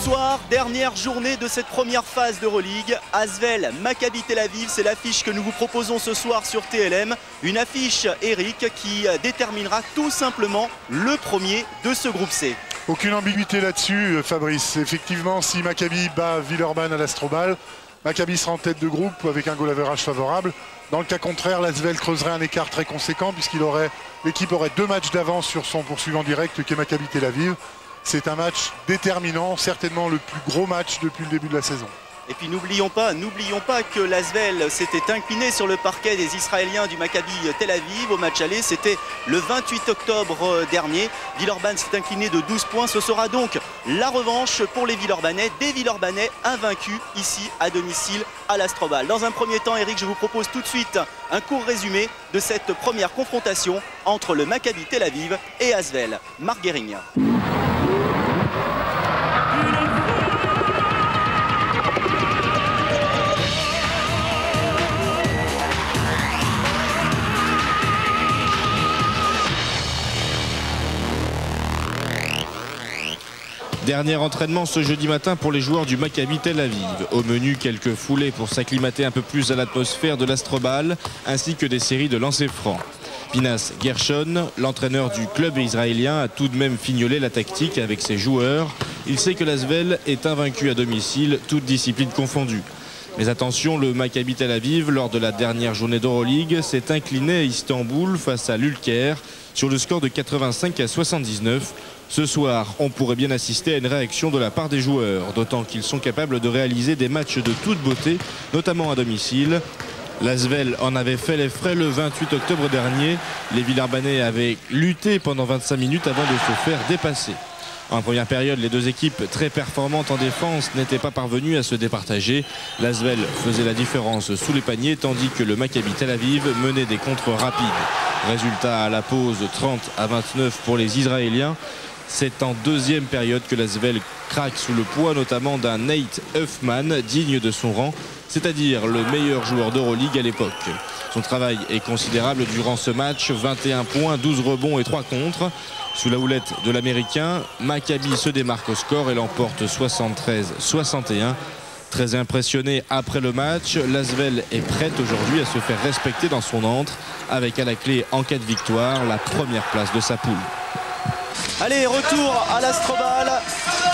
Bonsoir, dernière journée de cette première phase d'Euroleague. Asvel, Maccabi Tel Aviv, c'est l'affiche que nous vous proposons ce soir sur TLM. Une affiche, Eric, qui déterminera tout simplement le premier de ce groupe C. Aucune ambiguïté là-dessus, Fabrice. Effectivement, si Maccabi bat Villeurbanne à l'Astrobal, Maccabi sera en tête de groupe avec un goal average favorable. Dans le cas contraire, l'Asvel creuserait un écart très conséquent l'équipe aurait 2 matchs d'avance sur son poursuivant direct qui est Maccabi Tel Aviv. C'est un match déterminant, certainement le plus gros match depuis le début de la saison. Et puis n'oublions pas que l'Asvel s'était incliné sur le parquet des Israéliens du Maccabi Tel Aviv au match aller. C'était le 28 octobre dernier. Villeurbanne s'est incliné de 12 points. Ce sera donc la revanche pour les Villeurbanais, des Villeurbanais invaincus ici à domicile à l'Astrobal. Dans un premier temps, Eric, je vous propose tout de suite un court résumé de cette première confrontation entre le Maccabi Tel Aviv et Asvel. Marc Guéring. Dernier entraînement ce jeudi matin pour les joueurs du Maccabi Tel Aviv. Au menu, quelques foulées pour s'acclimater un peu plus à l'atmosphère de l'Astrobal, ainsi que des séries de lancers francs. Pinas Gershon, l'entraîneur du club israélien, a tout de même fignolé la tactique avec ses joueurs. Il sait que l'Asvel est invaincu à domicile, toutes disciplines confondues. Mais attention, le Maccabi Tel Aviv, lors de la dernière journée d'Euroleague, s'est incliné à Istanbul face à l'Ulker sur le score de 85 à 79. Ce soir, on pourrait bien assister à une réaction de la part des joueurs, d'autant qu'ils sont capables de réaliser des matchs de toute beauté, notamment à domicile. L'Asvel en avait fait les frais le 28 octobre dernier. Les Villeurbanais avaient lutté pendant 25 minutes avant de se faire dépasser. En première période, les deux équipes très performantes en défense n'étaient pas parvenues à se départager. L'Asvel faisait la différence sous les paniers, tandis que le Maccabi Tel Aviv menait des contres rapides. Résultat à la pause 30 à 29 pour les Israéliens. C'est en deuxième période que l'Asvel craque sous le poids notamment d'un Nate Huffman digne de son rang, c'est-à-dire le meilleur joueur d'Euroleague à l'époque. Son travail est considérable durant ce match, 21 points, 12 rebonds et 3 contres. Sous la houlette de l'Américain, Maccabi se démarque au score et l'emporte 73-61. Très impressionné après le match, l'Asvel est prête aujourd'hui à se faire respecter dans son antre, avec à la clé en cas de victoire la première place de sa poule. Allez, retour à l'Astrobal.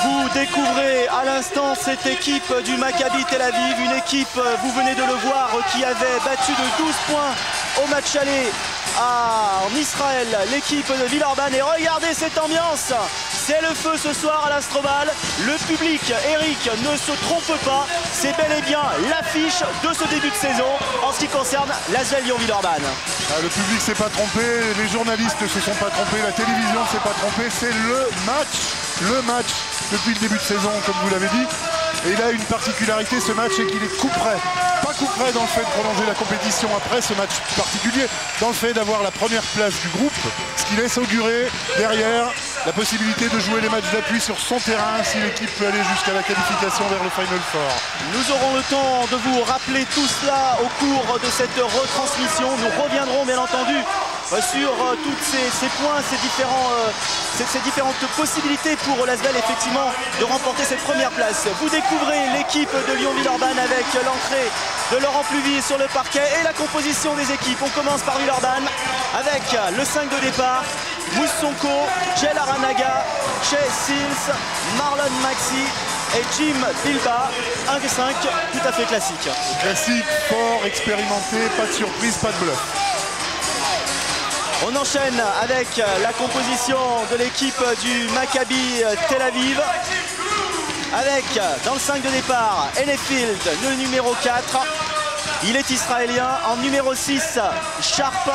Vous découvrez à l'instant cette équipe du Maccabi Tel Aviv, une équipe, vous venez de le voir, qui avait battu de 12 points au match aller en Israël, l'équipe de Villeurbanne. Et regardez cette ambiance, c'est le feu ce soir à l'Astrobal. Le public, Eric, ne se trompe pas, c'est bel et bien l'affiche de ce début de saison en ce qui concerne l'Asvel Lyon-Villeurbanne. Le public s'est pas trompé, les journalistes ne se sont pas trompés, la télévision ne s'est pas trompée, c'est le match depuis le début de saison, comme vous l'avez dit. Et il a une particularité, ce match, c'est qu'il est coup près. Pas coup près dans le fait de prolonger la compétition après ce match particulier, dans le fait d'avoir la première place du groupe, ce qui laisse augurer derrière la possibilité de jouer les matchs d'appui sur son terrain si l'équipe peut aller jusqu'à la qualification vers le Final Four. Nous aurons le temps de vous rappeler tout cela au cours de cette retransmission. Nous reviendrons bien entendu sur tous ces points, ces différentes possibilités pour l'Asvel effectivement de remporter cette première place. Vous découvrez l'équipe de Lyon-Villeurbanne avec l'entrée de Laurent Pluvy sur le parquet et la composition des équipes. On commence par Villeurbanne avec le 5 de départ, Moussonko, Jel Aranaga, Chase Sills, Marlon Maxi et Jim Bilba. Un des 5 tout à fait classique. Classique, fort, expérimenté, pas de surprise, pas de bluff. On enchaîne avec la composition de l'équipe du Maccabi Tel Aviv. Avec, dans le 5 de départ, Enefield, le numéro 4. Il est israélien. En numéro 6, Sharp.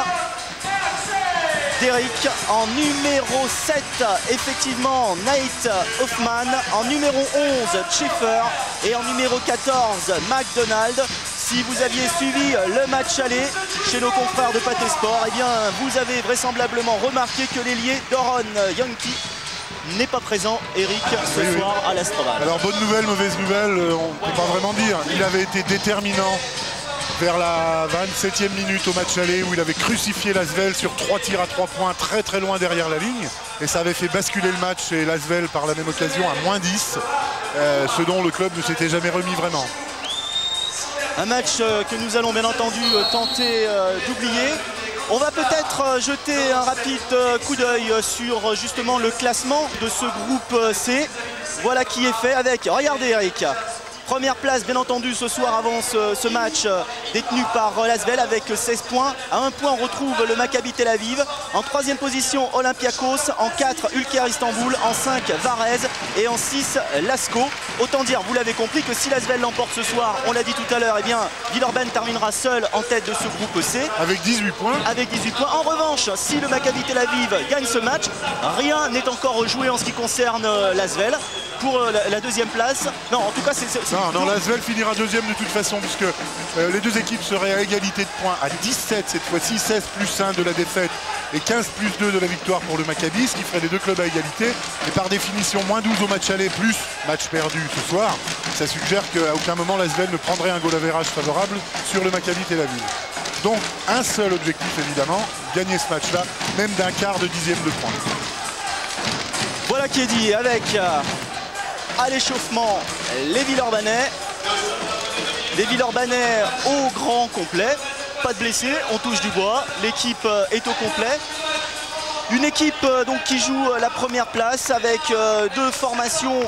Derrick. En numéro 7, effectivement, Nate Hoffman. En numéro 11, Schiffer. Et en numéro 14, McDonald. Si vous aviez suivi le match aller chez nos confrères de Pathé Sport, eh bien, vous avez vraisemblablement remarqué que l'ailier Doron Yonki n'est pas présent, Eric, ce soir à l'Astrobal. Alors, bonne nouvelle, mauvaise nouvelle, on ne peut pas vraiment dire. Il avait été déterminant vers la 27e minute au match aller où il avait crucifié l'Asvel sur 3 tirs à 3 points très très loin derrière la ligne. et ça avait fait basculer le match et l'Asvel par la même occasion à -10, ce dont le club ne s'était jamais remis vraiment. Un match que nous allons bien entendu tenter d'oublier. On va peut-être jeter un rapide coup d'œil sur justement le classement de ce groupe C. Voilà qui est fait avec, regardez Eric, première place bien entendu ce soir avant ce match détenu par l'Asvel avec 16 points. À 1 point on retrouve le Maccabi Tel Aviv. En 3e position Olympiakos, en 4 Ulker Istanbul, en 5 Varese et en 6 Lasko. Autant dire, vous l'avez compris, que si l'Asvel l'emporte ce soir, on l'a dit tout à l'heure, eh bien Villeurbanne terminera seul en tête de ce groupe C. Avec 18 points. Avec 18 points. En revanche, si le Maccabi Tel Aviv gagne ce match, rien n'est encore joué en ce qui concerne l'Asvel. Pour la 2e place. Non, en tout cas, c'est... Non, l'Asvel finira 2e de toute façon, puisque les deux équipes seraient à égalité de points à 17 cette fois-ci, 16 plus 1 de la défaite et 15 plus 2 de la victoire pour le Maccabi, ce qui ferait les deux clubs à égalité. Et par définition, -12 au match aller plus match perdu ce soir. Ça suggère qu'à aucun moment l'Asvel ne prendrait un goal average favorable sur le Maccabi Tel Aviv. Donc un seul objectif évidemment, gagner ce match-là, même d'un quart de 10e de point. Voilà qui est dit avec... à l'échauffement, les Villeurbanais. Les Villeurbanais au grand complet. Pas de blessés, on touche du bois. L'équipe est au complet. Une équipe donc qui joue la première place avec deux formations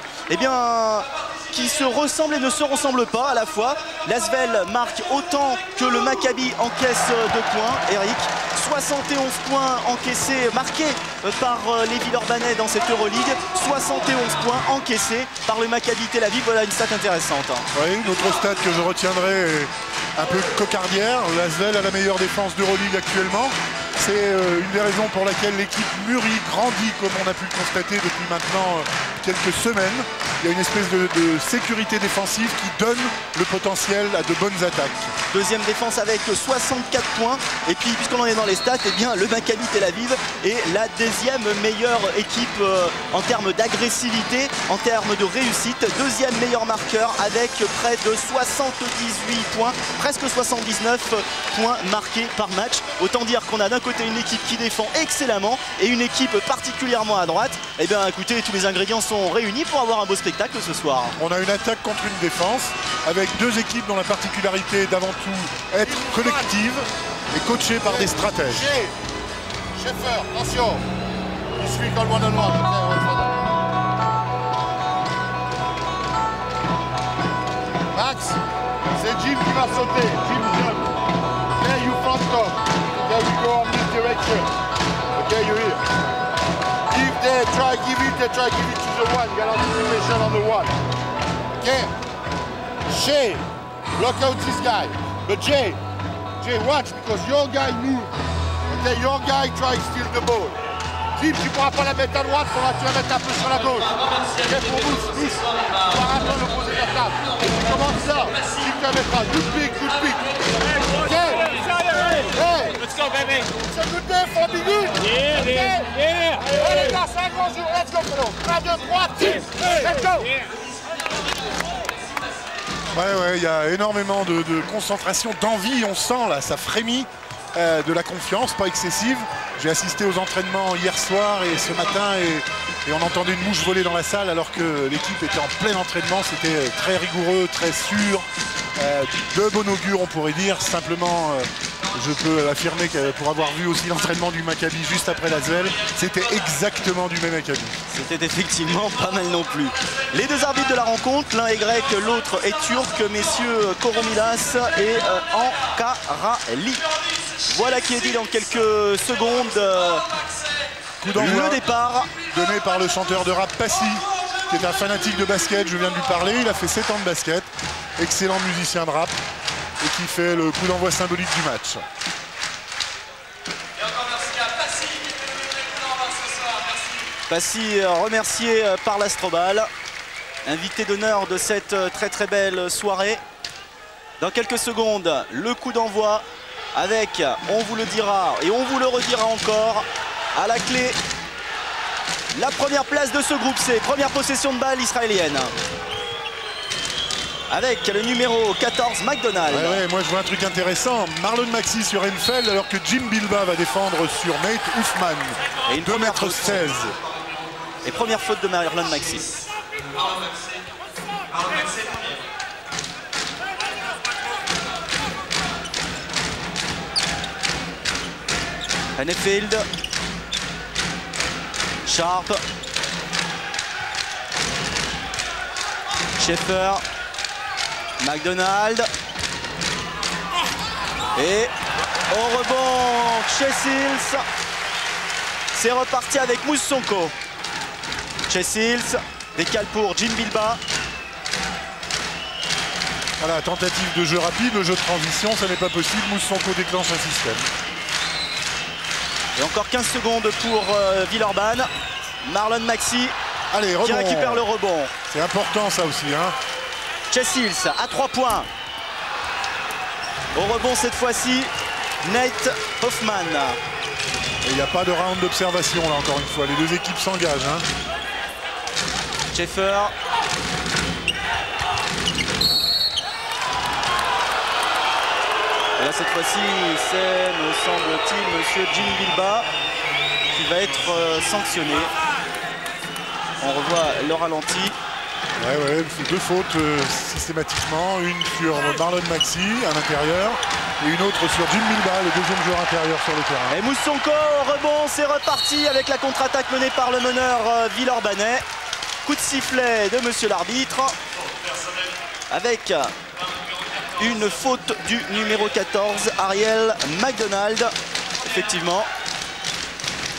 qui se ressemblent et ne se ressemblent pas à la fois. L'Asvel marque autant que le Maccabi encaisse 2 points. Eric, 71 points encaissés, marqués par les Villeurbanais dans cette Euroleague. 71 points encaissés par le Maccabi Tel Aviv. Voilà une stat intéressante. Oui, une autre stat que je retiendrai est un peu cocardière. L'Asvel a la meilleure défense d'Euroleague actuellement. C'est une des raisons pour laquelle l'équipe mûrit, grandit, comme on a pu le constater depuis maintenant quelques semaines. Il y a une espèce de sécurité défensive qui donne le potentiel à de bonnes attaques. Deuxième défense avec 64 points. Et puis, puisqu'on en est dans les stats, eh bien, le Maccabi Tel Aviv est la 2e meilleure équipe en termes d'agressivité, en termes de réussite. 2e meilleur marqueur avec près de 78 points, presque 79 points marqués par match. Autant dire qu'on a d'un côté une équipe qui défend excellemment et une équipe particulièrement à droite. Eh bien, écoutez, tous les ingrédients sont réunis pour avoir un beau spectacle ce soir. On a une attaque contre une défense avec deux équipes dont la particularité est d'avant tout être collective et coachée par des stratèges. Schaeffer, attention. You speak on one-on-one. Max, c'est Jim qui va sauter. Jim jump. Okay, you front top. Okay, we go on this direction. Okay, you're here. If they try give it to the one. Get anticipation on the one. Okay. Shea, block out this guy. But Jay, watch because your guy move. Okay, your guy try to steal the ball. Jim, tu ne pourras pas la mettre à droite, tu vas la mettre un peu sur la gauche. Ok, pour vous, Smith, tu vas attendre l'opposé de la table. Et tu commences ça. Jim, tu la mettras. Good pick. Ok. Hey, let's go, baby. It's a good day for Big Good. Yeah. Allez, là, c'est un grand jour. Let's go, Felo. 1, 2, 3, Jim. Let's go. Ouais, il y a énormément de concentration, d'envie, on sent là, ça frémit, de la confiance, pas excessive. J'ai assisté aux entraînements hier soir et ce matin et on entendait une mouche voler dans la salle alors que l'équipe était en plein entraînement. C'était très rigoureux, très sûr, de bon augure on pourrait dire. Simplement, je peux affirmer que pour avoir vu aussi l'entraînement du Maccabi juste après l'Asvel, c'était exactement du même Maccabi. C'était effectivement pas mal non plus. Les deux arbitres de la rencontre, l'un est grec, l'autre est turc, messieurs Koromilas et Ankarali. Voilà qui est dit dans quelques secondes. Coup d'envoi le départ donné par le chanteur de rap Passy, qui est un fanatique de basket, je viens de lui parler. Il a fait 7 ans de basket, excellent musicien de rap, et qui fait le coup d'envoi symbolique du match. Passy remercié par l'Astrobal, invité d'honneur de cette très belle soirée. Dans quelques secondes, le coup d'envoi avec, on vous le dira et on vous le redira encore, à la clé, la première place de ce groupe C. Première possession de balle israélienne. avec le numéro 14, McDonald. Ouais, moi je vois un truc intéressant. Marlon Maxey sur Enfeld, alors que Jim Bilbao va défendre sur Nate Hoffman. Et une 2,16 m. Et première faute de Marlon Maxey. Enfeld. Sharp. Schaefer. McDonald. Et au rebond, Chessils. C'est reparti avec Moussonko. Chessils décale pour Jim Bilbao. Voilà, tentative de jeu rapide, le jeu de transition, ça n'est pas possible. Moussonko déclenche un système. Et encore 15 secondes pour Villeurbanne. Marlon Maxey Allez, rebond. qui récupère le rebond. C'est important ça aussi. Hein. Chessils à 3 points. Au rebond cette fois-ci, Nate Hoffman. Et il n'y a pas de round d'observation là encore une fois. Les deux équipes s'engagent. Hein. Schaefer. Et là cette fois-ci, c'est, me semble-t-il, monsieur Jim Bilbao qui va être sanctionné. On revoit le ralenti. Ouais, deux fautes systématiquement. Une sur Marlon Maxey à l'intérieur et une autre sur Jim Bilbao, le deuxième joueur intérieur sur le terrain. Et Moussonko au rebond, c'est reparti avec la contre-attaque menée par le meneur Villeurbanais. Coup de sifflet de monsieur l'arbitre avec une faute du numéro 14, Ariel McDonald, effectivement,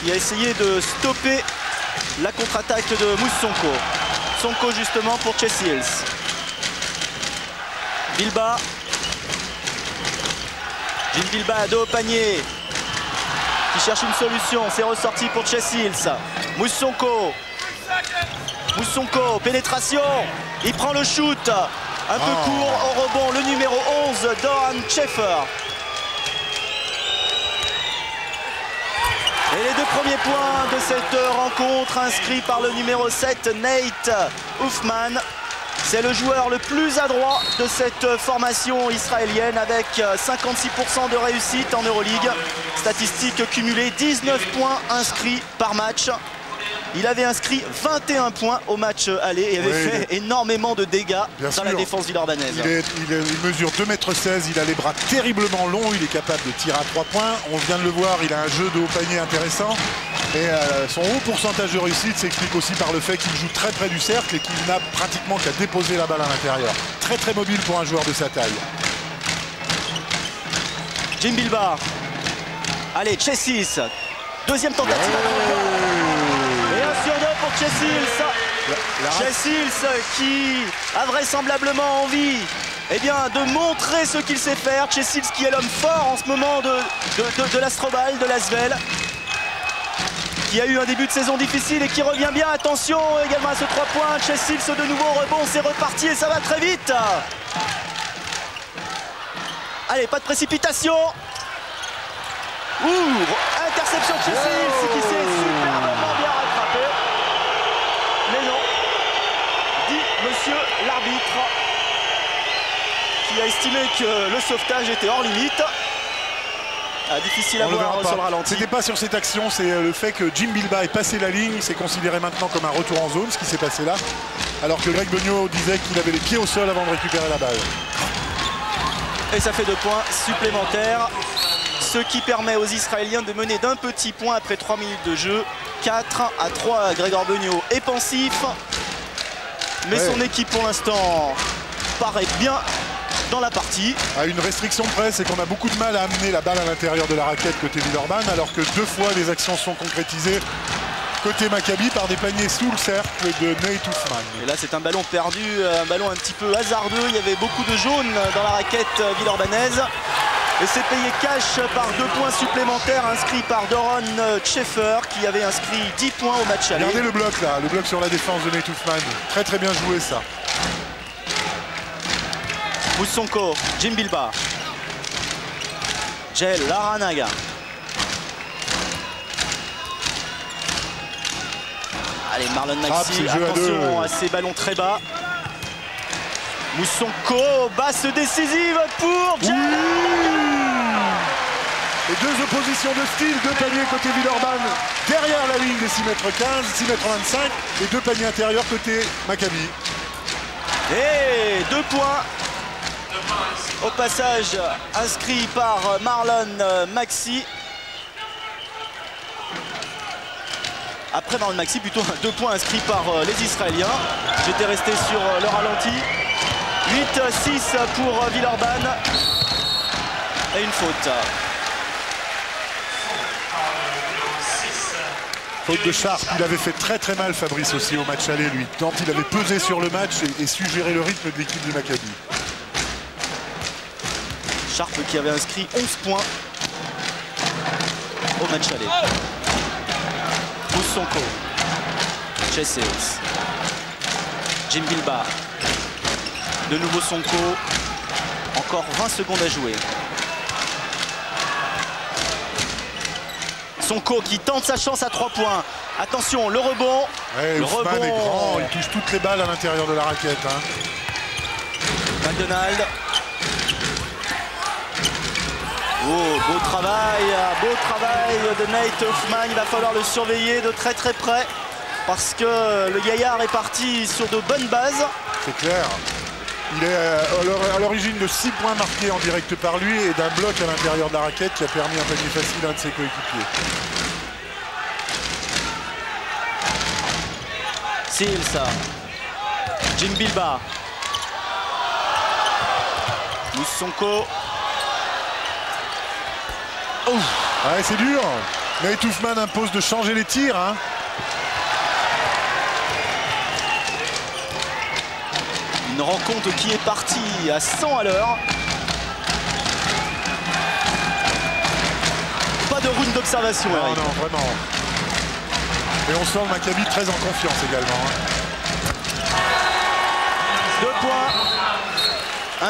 qui a essayé de stopper la contre-attaque de Moussonko. Sonko justement pour Chessils. Bilbao. Jim Bilbao à dos au panier. Qui cherche une solution. C'est ressorti pour Chessils. Moussonko. Moussonko, pénétration. Il prend le shoot. Un peu court au rebond. Le numéro 11, Doran Schaefer. Et les deux premiers points de cette rencontre inscrits par le numéro 7, Nate Hoffman. C'est le joueur le plus adroit de cette formation israélienne avec 56% de réussite en Euroleague. Statistique cumulée, 19 points inscrits par match. Il avait inscrit 21 points au match aller et avait fait énormément de dégâts dans la défense villeurbannaise. Il mesure 2,16 m, il a les bras terriblement longs, il est capable de tirer à 3 points. On vient de le voir, il a un jeu de haut panier intéressant. Et son haut pourcentage de réussite s'explique aussi par le fait qu'il joue très près du cercle et qu'il n'a pratiquement qu'à déposer la balle à l'intérieur. Très très mobile pour un joueur de sa taille. Jim Bilbao. Allez, Chessils. Deuxième tentative. Et 1 sur 2 pour Chessils. Chessils qui a vraisemblablement envie de montrer ce qu'il sait faire. Chessils qui est l'homme fort en ce moment de l'Astrobal, de l'Asvel. Qui a eu un début de saison difficile et qui revient bien. Attention également à ce 3 points. Chessils de nouveau rebond, c'est reparti et ça va très vite. Allez, pas de précipitation. Interception de Chessils qui s'est superbement bien rattrapé. Mais non, dit monsieur l'arbitre, qui a estimé que le sauvetage était hors limite. Difficile à voir sur le ralenti. C'était pas sur cette action, c'est le fait que Jim Bilbao ait passé la ligne. C'est considéré maintenant comme un retour en zone, ce qui s'est passé là. Alors que Greg Beugnot disait qu'il avait les pieds au sol avant de récupérer la balle. Et ça fait 2 points supplémentaires. Ce qui permet aux Israéliens de mener d'un petit point après 3 minutes de jeu. 4-3, Grégor Beugnot est pensif. Mais son équipe pour l'instant paraît bien dans la partie. À une restriction près, c'est qu'on a beaucoup de mal à amener la balle à l'intérieur de la raquette côté Villeurbanne, alors que 2 fois les actions sont concrétisées côté Maccabi par des paniers sous le cercle de Nate Hoffman. Et là c'est un ballon perdu, un ballon un petit peu hasardeux. Il y avait beaucoup de jaune dans la raquette villeurbanaise. Et c'est payé cash par 2 points supplémentaires inscrits par Doran Schaefer qui avait inscrit 10 points au match aller. Regardez le bloc là, le bloc sur la défense de Nate Hoffman. Très très bien joué ça. Moussonko, Jim Bilbao. Jael Laranaga. Allez, Marlon Maxey, attention à ces ballons très bas. Moussonko, basse décisive pour Jack. Et deux oppositions de style, deux paniers côté Villeurbanne derrière la ligne des 6,15 m, 6,25 m et deux paniers intérieurs côté Maccabi. Et 2 points au passage inscrit par Marlon Maxi. Après Marlon Maxi, plutôt 2 points inscrits par les Israéliens. J'étais resté sur le ralenti. 8-6 pour Villeurbanne. Et une faute. Faute de Sharp, il avait fait très mal Fabrice aussi au match aller lui. Tant il avait pesé sur le match et su gérer le rythme de l'équipe du Maccabi. Sharp qui avait inscrit 11 points au match aller. Moussonko, Chase Hills, Jim Bilba, de nouveau Sonko, encore 20 secondes à jouer. Sonko qui tente sa chance à 3 points. Attention, le rebond. Ouais, le Ousmane rebond. est grand, il touche toutes les balles à l'intérieur de la raquette. Hein. McDonald. Oh, beau travail de Nate Hoffman. Il va falloir le surveiller de très près parce que le gaillard est parti sur de bonnes bases. C'est clair. Il est à l'origine de 6 points marqués en direct par lui et d'un bloc à l'intérieur de la raquette qui a permis un panier facile à un de ses coéquipiers. Seals. Jim Bilba. Moussonko. Ouais, c'est dur. Nate Hoffman impose de changer les tirs. Hein. Une rencontre qui est partie à 100 à l'heure. Pas de round d'observation. Non, vraiment. Et on sent le Maccabi très en confiance également. Hein. 2 points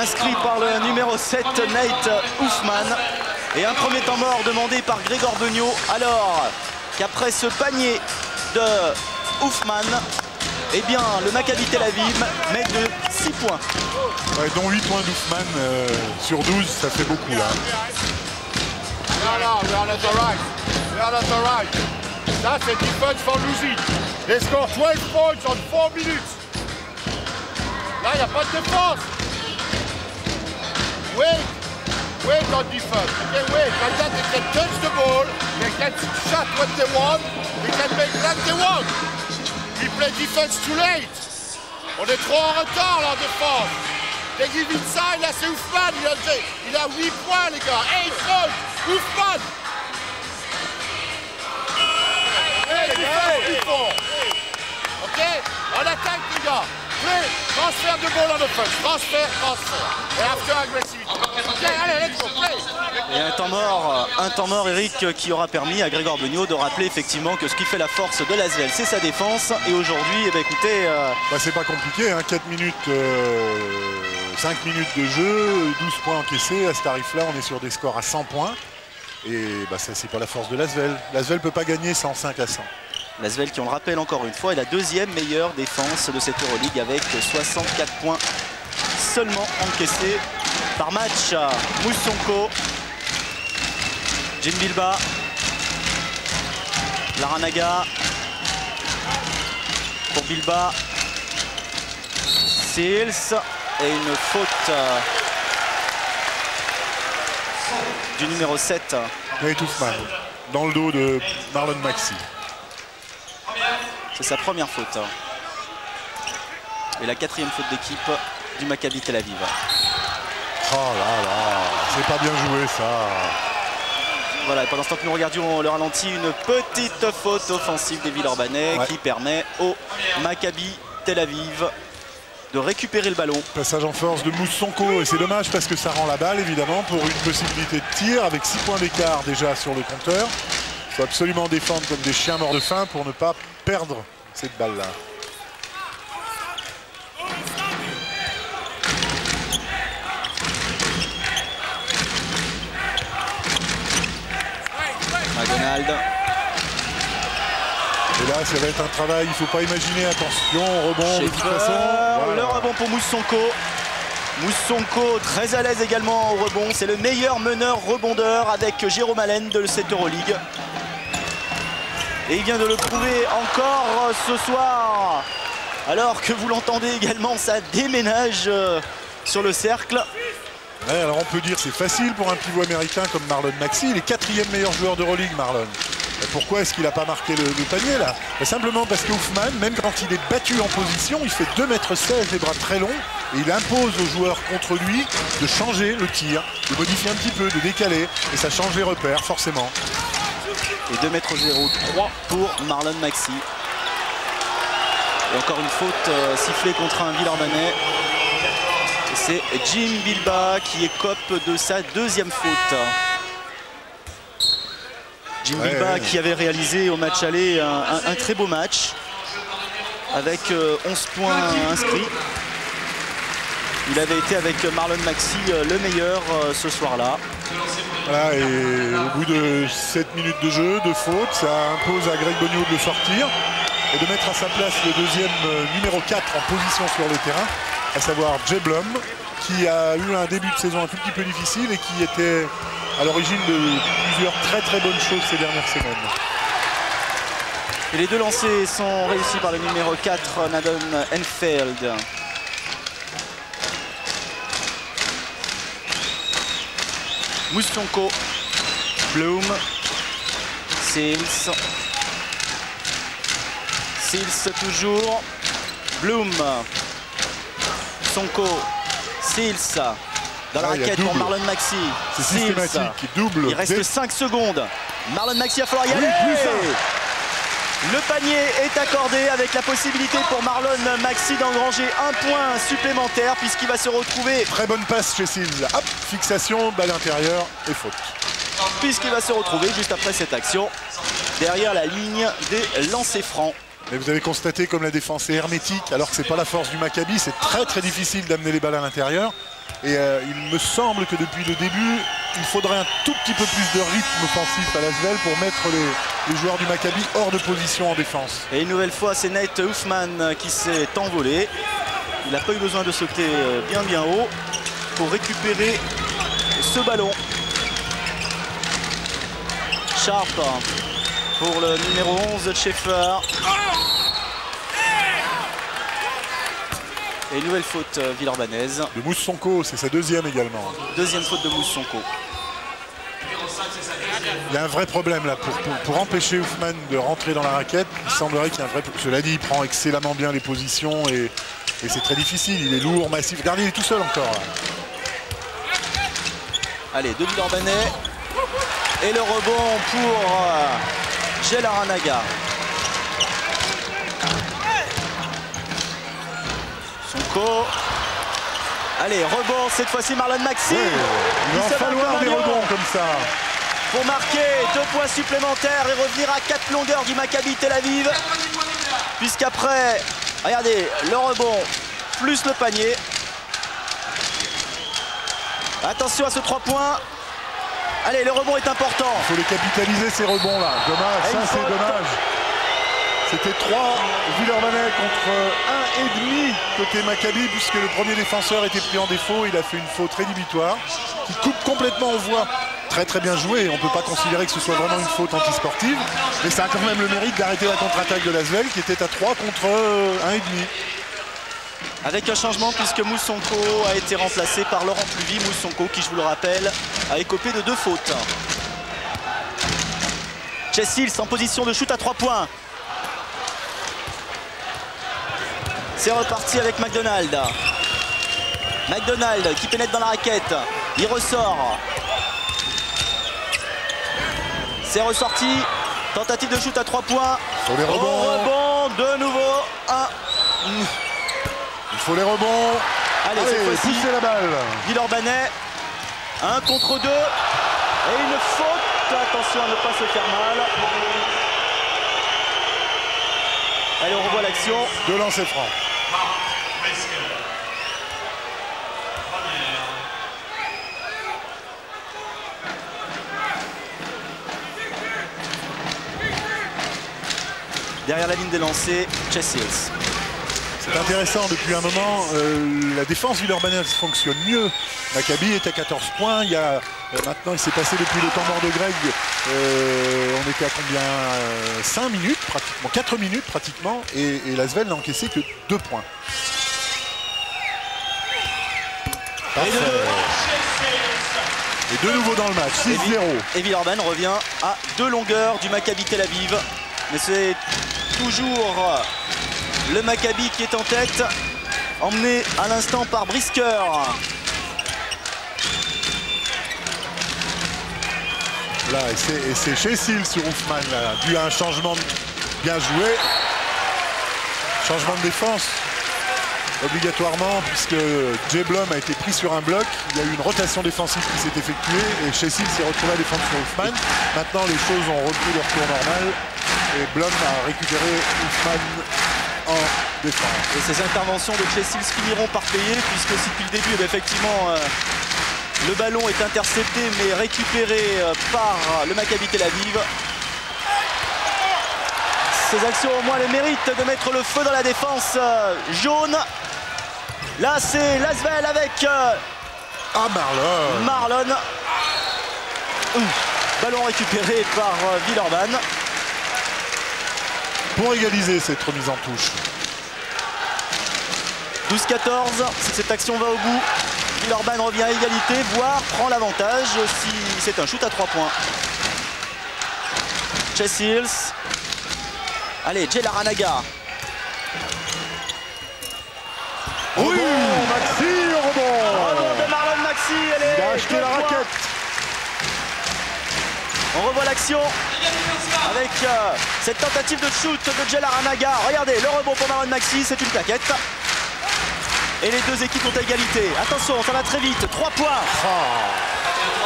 inscrits par le numéro 7 Nate Hoffman. Et un premier temps mort demandé par Grégor Beugnot, alors qu'après ce panier de Hoffman, eh bien le Maccabi Tel Aviv met de 6 points. Ouais, dont 8 points d'Hoffman sur 12, ça fait beaucoup là. We are not alright. We are not alright. That's a defense for losing. They score 12 points on 4 minutes. Là, il n'y a pas de défense. Wait on defense. Okay, wait. Like that, they can touch the ball. They can shot what they want. They can make that they want. We play defense too late. On est trop en retard là en défense. They give inside, là c'est Hoffman. Il a 8 points les gars. 8 points. Hoffman. Ok, on attaque les gars. Play, transfert de ball en offense. Transfert. Et after agressivité. Ok, allez, let's go, play. Et un temps mort Eric qui aura permis à Grégor Beugnot de rappeler effectivement que ce qui fait la force de l'Asvel c'est sa défense. Et aujourd'hui, eh bien, écoutez... c'est pas compliqué, hein, 4 minutes, 5 minutes de jeu, 12 points encaissés. À ce tarif-là, on est sur des scores à 100 points. Et ça, c'est pas la force de l'Asvel. L'Asvel peut pas gagner 105 à 100. L'Asvel qui, on le rappelle encore une fois, est la deuxième meilleure défense de cette Euroleague avec 64 points seulement encaissés par match. Moussonko, Jim Bilba, Laranaga pour Bilba, Seals et une faute du numéro 7. Nate Hoffman, dans le dos de Marlon Maxi. C'est sa première faute. Et la 4e faute d'équipe du Maccabi Tel Aviv. Oh là, c'est pas bien joué ça. Voilà, et pendant ce temps que nous regardions le ralenti, une petite faute offensive des Villeurbanais qui permet au Maccabi Tel Aviv de récupérer le ballon. Passage en force de Moussonko et c'est dommage parce que ça rend la balle évidemment pour une possibilité de tir avec 6 points d'écart déjà sur le compteur. Il faut absolument défendre comme des chiens morts de faim pour ne pas perdre cette balle-là. McDonald. Et là, ça va être un travail, il ne faut pas imaginer, attention, rebond de toute façon. Voilà. Le rebond pour Moussonko. Moussonko très à l'aise également au rebond. C'est le meilleur meneur rebondeur avec Jérôme Allen de cette Euroleague. Et il vient de le prouver encore ce soir. Alors que vous l'entendez également, ça déménage sur le cercle. Ouais, alors on peut dire c'est facile pour un pivot américain comme Marlon Maxey. Il est 4e meilleur joueur d'Euroleague, Marlon. Et pourquoi est-ce qu'il n'a pas marqué le panier là? Simplement parce que Hoffman, même quand il est battu en position, il fait 2,16 m, les bras très longs. Et il impose aux joueurs contre lui de changer le tir, de modifier un petit peu, de décaler. Et ça change les repères, forcément. Et 2,03 m pour Marlon Maxey. Et encore une faute sifflée contre un Villeurbanais. C'est Jim Bilbao qui écope de sa 2e faute. Jim Bilbao qui avait réalisé au match aller un très beau match avec 11 points inscrits. Il avait été avec Marlon Maxey le meilleur ce soir-là. Voilà, et au bout de 7 minutes de jeu, de faute, ça impose à Greg Bogno de le sortir et de mettre à sa place le deuxième numéro 4 en position sur le terrain, à savoir Jay Blum, qui a eu un début de saison un tout petit peu difficile et qui était à l'origine de plusieurs très bonnes choses ces dernières semaines. Et les deux lancers sont réussis par le numéro 4, Nadon Enfield. Moussonko, Bloom, Seals toujours, Bloom, Sonko, Seals dans la raquette pour Marlon Maxey. C'est systématique, double. Il reste 5 secondes. Marlon Maxey, il va falloir y aller. Le panier est accordé avec la possibilité pour Marlon Maxey d'engranger un point supplémentaire puisqu'il va se retrouver. Très bonne passe chez Seals. Hop, fixation, balle intérieure et faute. Puisqu'il va se retrouver juste après cette action derrière la ligne des lancers francs. Mais vous avez constaté comme la défense est hermétique alors que c'est pas la force du Maccabi. C'est très difficile d'amener les balles à l'intérieur. Et il me semble que depuis le début, il faudrait un tout petit peu plus de rythme offensif à l'Asvel pour mettre les joueurs du Maccabi hors de position en défense. Et une nouvelle fois, c'est Nate Hoffman qui s'est envolé. Il n'a pas eu besoin de sauter bien haut pour récupérer ce ballon. Sharp pour le numéro 11, Schaeffer. Et une nouvelle faute villeurbannaise. De Moussonko, c'est sa 2e également. Deuxième faute de Moussonko. Il y a un vrai problème là pour empêcher Hoffman de rentrer dans la raquette. Il semblerait qu'il y a un vrai problème. Cela dit, il prend excellemment bien les positions et c'est très difficile. Il est lourd, massif. Regardez, il est tout seul encore là. Allez, deux Villeurbanais. Et le rebond pour Gel Aranaga. Sonko. Allez, rebond cette fois-ci Marlon Maxey. Il va falloir des rebonds comme ça. Pour marquer 2 points supplémentaires et revenir à 4 longueurs du Maccabi Tel Aviv. Puisqu'après, regardez, le rebond plus le panier. Attention à ce 3 points. Allez, le rebond est important. Il faut les capitaliser ces rebonds là. Dommage, ça c'est dommage. C'était 3 Villeurbanais contre 1,5 côté Maccabi puisque le premier défenseur était pris en défaut. Il a fait une faute rédhibitoire qui coupe complètement en voie. Très bien joué. On ne peut pas considérer que ce soit vraiment une faute antisportive. Mais ça a quand même le mérite d'arrêter la contre-attaque de l'Asvel qui était à 3 contre 1,5. Avec un changement puisque Moussonko a été remplacé par Laurent Pluvy. Moussonko qui, je vous le rappelle, a écopé de 2 fautes. Chessil en position de shoot à 3 points. C'est reparti avec McDonald. McDonald qui pénètre dans la raquette. Il ressort. C'est ressorti. Tentative de shoot à 3 points. Sur les rebonds. Rebond de nouveau. Il faut les rebonds. Allez, cette fois-ci, pousser la balle. Villeurbanais. 1 contre 2. Et une faute. Attention à ne pas se faire mal. Allez, on revoit l'action. 2 lancers francs. Derrière la ligne des lancers, Chesils. C'est C'est intéressant, depuis un moment, la défense villeurbannaise fonctionne mieux. Maccabi est à 14 points. Il y a, maintenant, il s'est passé depuis le temps mort de Greg. On était à combien 5 minutes pratiquement, 4 minutes pratiquement. Et l'Asvel n'a encaissé que 2 points. Et de nouveau dans le match, 6-0. Et Villeurbanne revient à 2 longueurs du Maccabi Tel Aviv. Mais c'est toujours le Maccabi qui est en tête, emmené à l'instant par Brisker. Là, et c'est chez Sils sur Hoffman, dû à un changement bien joué. Changement de défense. Obligatoirement, puisque Jay Blum a été pris sur un bloc, il y a eu une rotation défensive qui s'est effectuée et Chessil s'est retrouvé à défendre sur Hoffman. Maintenant, les choses ont repris leur cours normal et Blum a récupéré Hoffman en défense. Et ces interventions de Chessil finiront par payer, puisque si depuis le début, effectivement, le ballon est intercepté mais récupéré par le Maccabi Tel Aviv. Ces actions au moins le mérite de mettre le feu dans la défense jaune. Là c'est l'Asvel avec Marlon. Ballon récupéré par Villeurbanne. Pour égaliser cette remise en touche. 12-14, si cette action va au bout, Villeurbanne revient à égalité, voire prend l'avantage si c'est un shoot à 3 points. Chess Hills. Allez, Jay Larranaga. Oui, Maxi au rebond. Rebond de Marlon Maxi, Il a acheté la raquette. On revoit l'action avec cette tentative de shoot de Jay Larranaga. Regardez, le rebond pour Marlon Maxi, c'est une plaquette. Et les deux équipes ont égalité. Attention, ça va très vite, 3 points.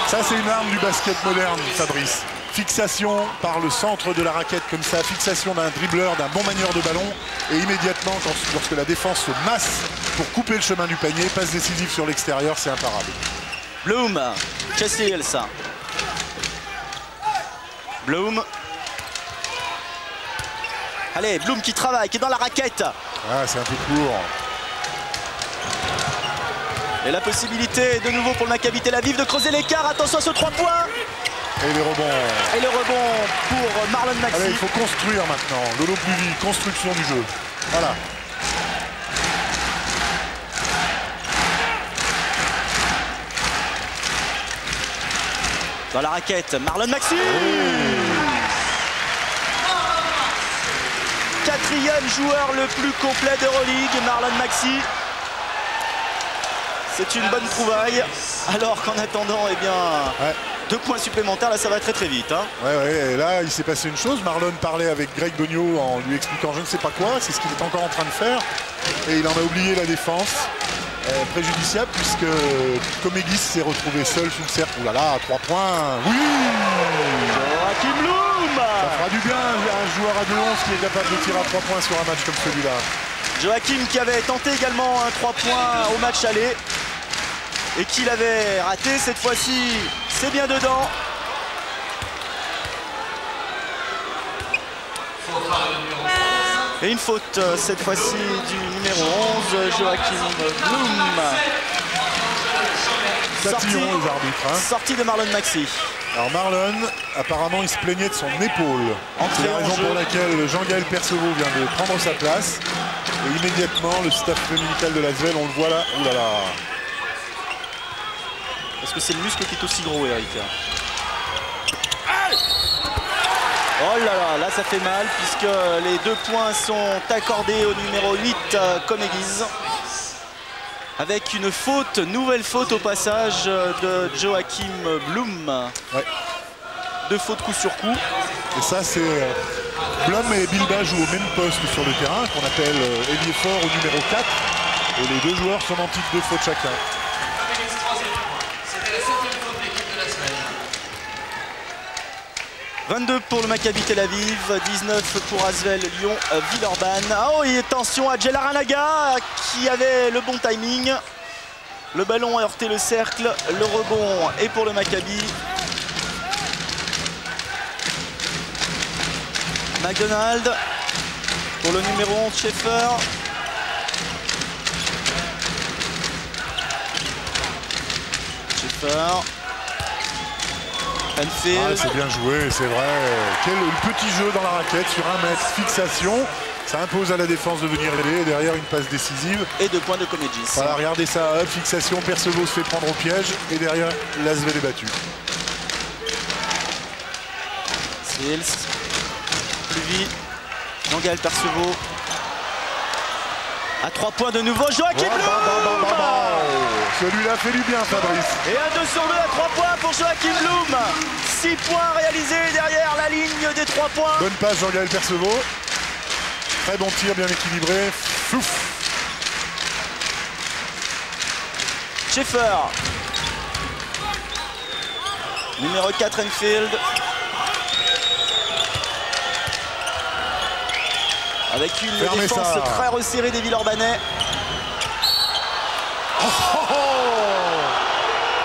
Ça, c'est une arme du basket moderne, Fabrice. Fixation par le centre de la raquette comme ça, fixation d'un dribbleur, d'un bon manieur de ballon. Et immédiatement, lorsque la défense se masse pour couper le chemin du panier, passe décisive sur l'extérieur, c'est imparable. Bloom, Chess Hills. Bloom. Allez, Bloom qui travaille, qui est dans la raquette. Ah, c'est un peu court. Et la possibilité de nouveau pour le Maccabi Tel Aviv de creuser l'écart. Attention à ce 3 points. Et les rebonds. Et le rebond pour Marlon Maxi. Allez, il faut construire maintenant. Lolo plus vite, construction du jeu. Voilà. Dans la raquette, Marlon Maxi. Quatrième joueur le plus complet d'Euroleague, Marlon Maxi. C'est une bonne trouvaille. Alors qu'en attendant, eh bien, 2 points supplémentaires, là ça va très très vite. Hein. Ouais, et là il s'est passé une chose. Marlon parlait avec Greg Bogno en lui expliquant je ne sais pas quoi, c'est ce qu'il est encore en train de faire. Et il en a oublié la défense. Préjudiciable puisque Comegis s'est retrouvé seul sous le cercle. Ouh là là, 3 points. Oui, Joachim Bloom. Ça fera du bien un joueur à 2-11 qui est capable de tirer à 3 points sur un match comme celui-là. Joachim qui avait tenté également un 3 points au match aller et qui l'avait raté. Cette fois-ci, c'est bien dedans. Et une faute cette fois-ci du numéro 11, Joachim Bloom. Tatillon les arbitres. Hein. Sortie de Marlon Maxi. Alors Marlon, apparemment, il se plaignait de son épaule. C'est la raison pour laquelle Jean-Gaël Percevaux vient de prendre sa place. Et immédiatement, le staff médical de l'Asvel, on le voit là. Ouh là là. Est-ce que c'est le muscle qui est aussi gros, Eric? Oh là là, là ça fait mal puisque les 2 points sont accordés au numéro 8, Comegis. Avec une faute, nouvelle faute au passage de Joachim Bloom. Ouais. 2 fautes coup sur coup. Et ça, c'est Blum et Bilba jouent au même poste sur le terrain, qu'on appelle ailier fort au numéro 4. Et les 2 joueurs sont en titre de faute chacun. C'était la 7e faute de l'équipe de la semaine. 22 pour le Maccabi Tel Aviv, 19 pour Asvel Lyon Villeurbanne. Oh, et attention à Jay Larranaga qui avait le bon timing. Le ballon a heurté le cercle, le rebond est pour le Maccabi. McDonald pour le numéro 11 Schaeffer. Schaeffer. Enfield. C'est bien joué, c'est vrai. Quel petit jeu dans la raquette sur 1 mètre, fixation. Ça impose à la défense de venir aider. Et derrière, une passe décisive. Et 2 points de Comegis. Voilà, regardez ça, hop, fixation, Perceval se fait prendre au piège. Et derrière, Lasvel est battu. Seals. Pluvi. Jean-Gaël Perceval. À 3 points de nouveau, Joachim Bloom. Celui-là fait du bien, Fabrice. Et un 2 sur 2 à 3 points pour Joachim Bloom. 6 points réalisés derrière la ligne des 3 points. Bonne passe, Jean-Gaël Perceval. Très bon tir, bien équilibré. Fouf. Schaeffer. Numéro 4, Enfield. Avec une Fermez défense ça. très resserrée des Villeurbanais.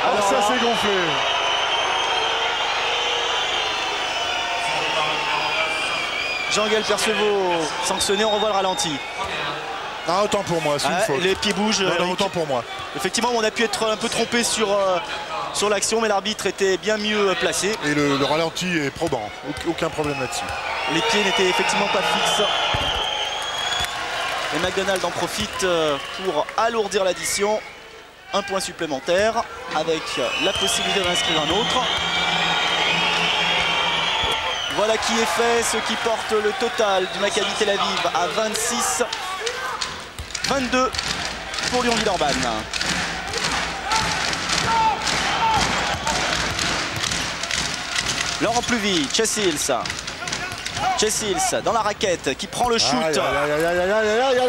Alors ça, c'est gonflé. Jean-Gaël Perceval sanctionné, on revoit le ralenti. Ah, autant pour moi, c'est une faute. Les pieds bougent. Non, autant pour moi. Effectivement, on a pu être un peu trompé sur l'action, mais l'arbitre était bien mieux placé. Et le ralenti est probant. Aucun problème là-dessus. Les pieds n'étaient effectivement pas fixes. Et McDonald en profite pour alourdir l'addition. 1 point supplémentaire avec la possibilité d'inscrire un autre. Voilà qui est fait, ce qui porte le total du Maccabi Tel Aviv à 26-22 pour Lyon-Villeurbanne. Laurent Pluvy, Chessils dans la raquette qui prend le shoot. Aïe, aïe, aïe, aïe, aïe, aïe, aïe.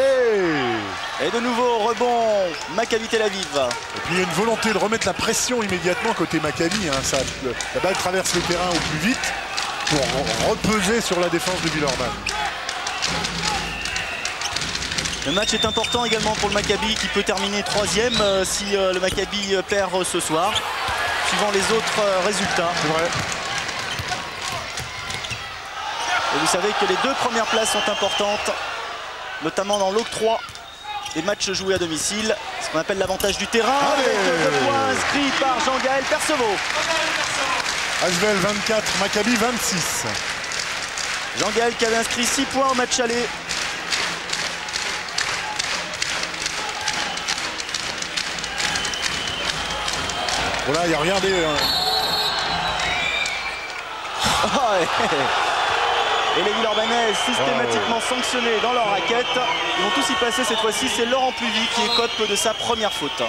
Et de nouveau rebond Maccabi Tel Aviv. Et puis il y a une volonté de remettre la pression immédiatement côté Maccabi. Hein. La balle traverse le terrain au plus vite pour repeser sur la défense de Villeurbanne. Le match est important également pour le Maccabi qui peut terminer 3e si le Maccabi perd ce soir, suivant les autres résultats. C'est vrai. Et vous savez que les 2 premières places sont importantes, notamment dans l'octroi des matchs joués à domicile, ce qu'on appelle l'avantage du terrain. Allez. Avec 2 points inscrits par Jean-Gaël Perceval. Asvel 24, Maccabi 26. Jean-Gaël qui avait inscrit 6 points au match aller. Voilà, il n'y a rien des... Et les Villeurbanais systématiquement sanctionnés dans leur raquette. Ils vont tous y passer cette fois-ci. C'est Laurent Pluvy qui écope de sa première faute.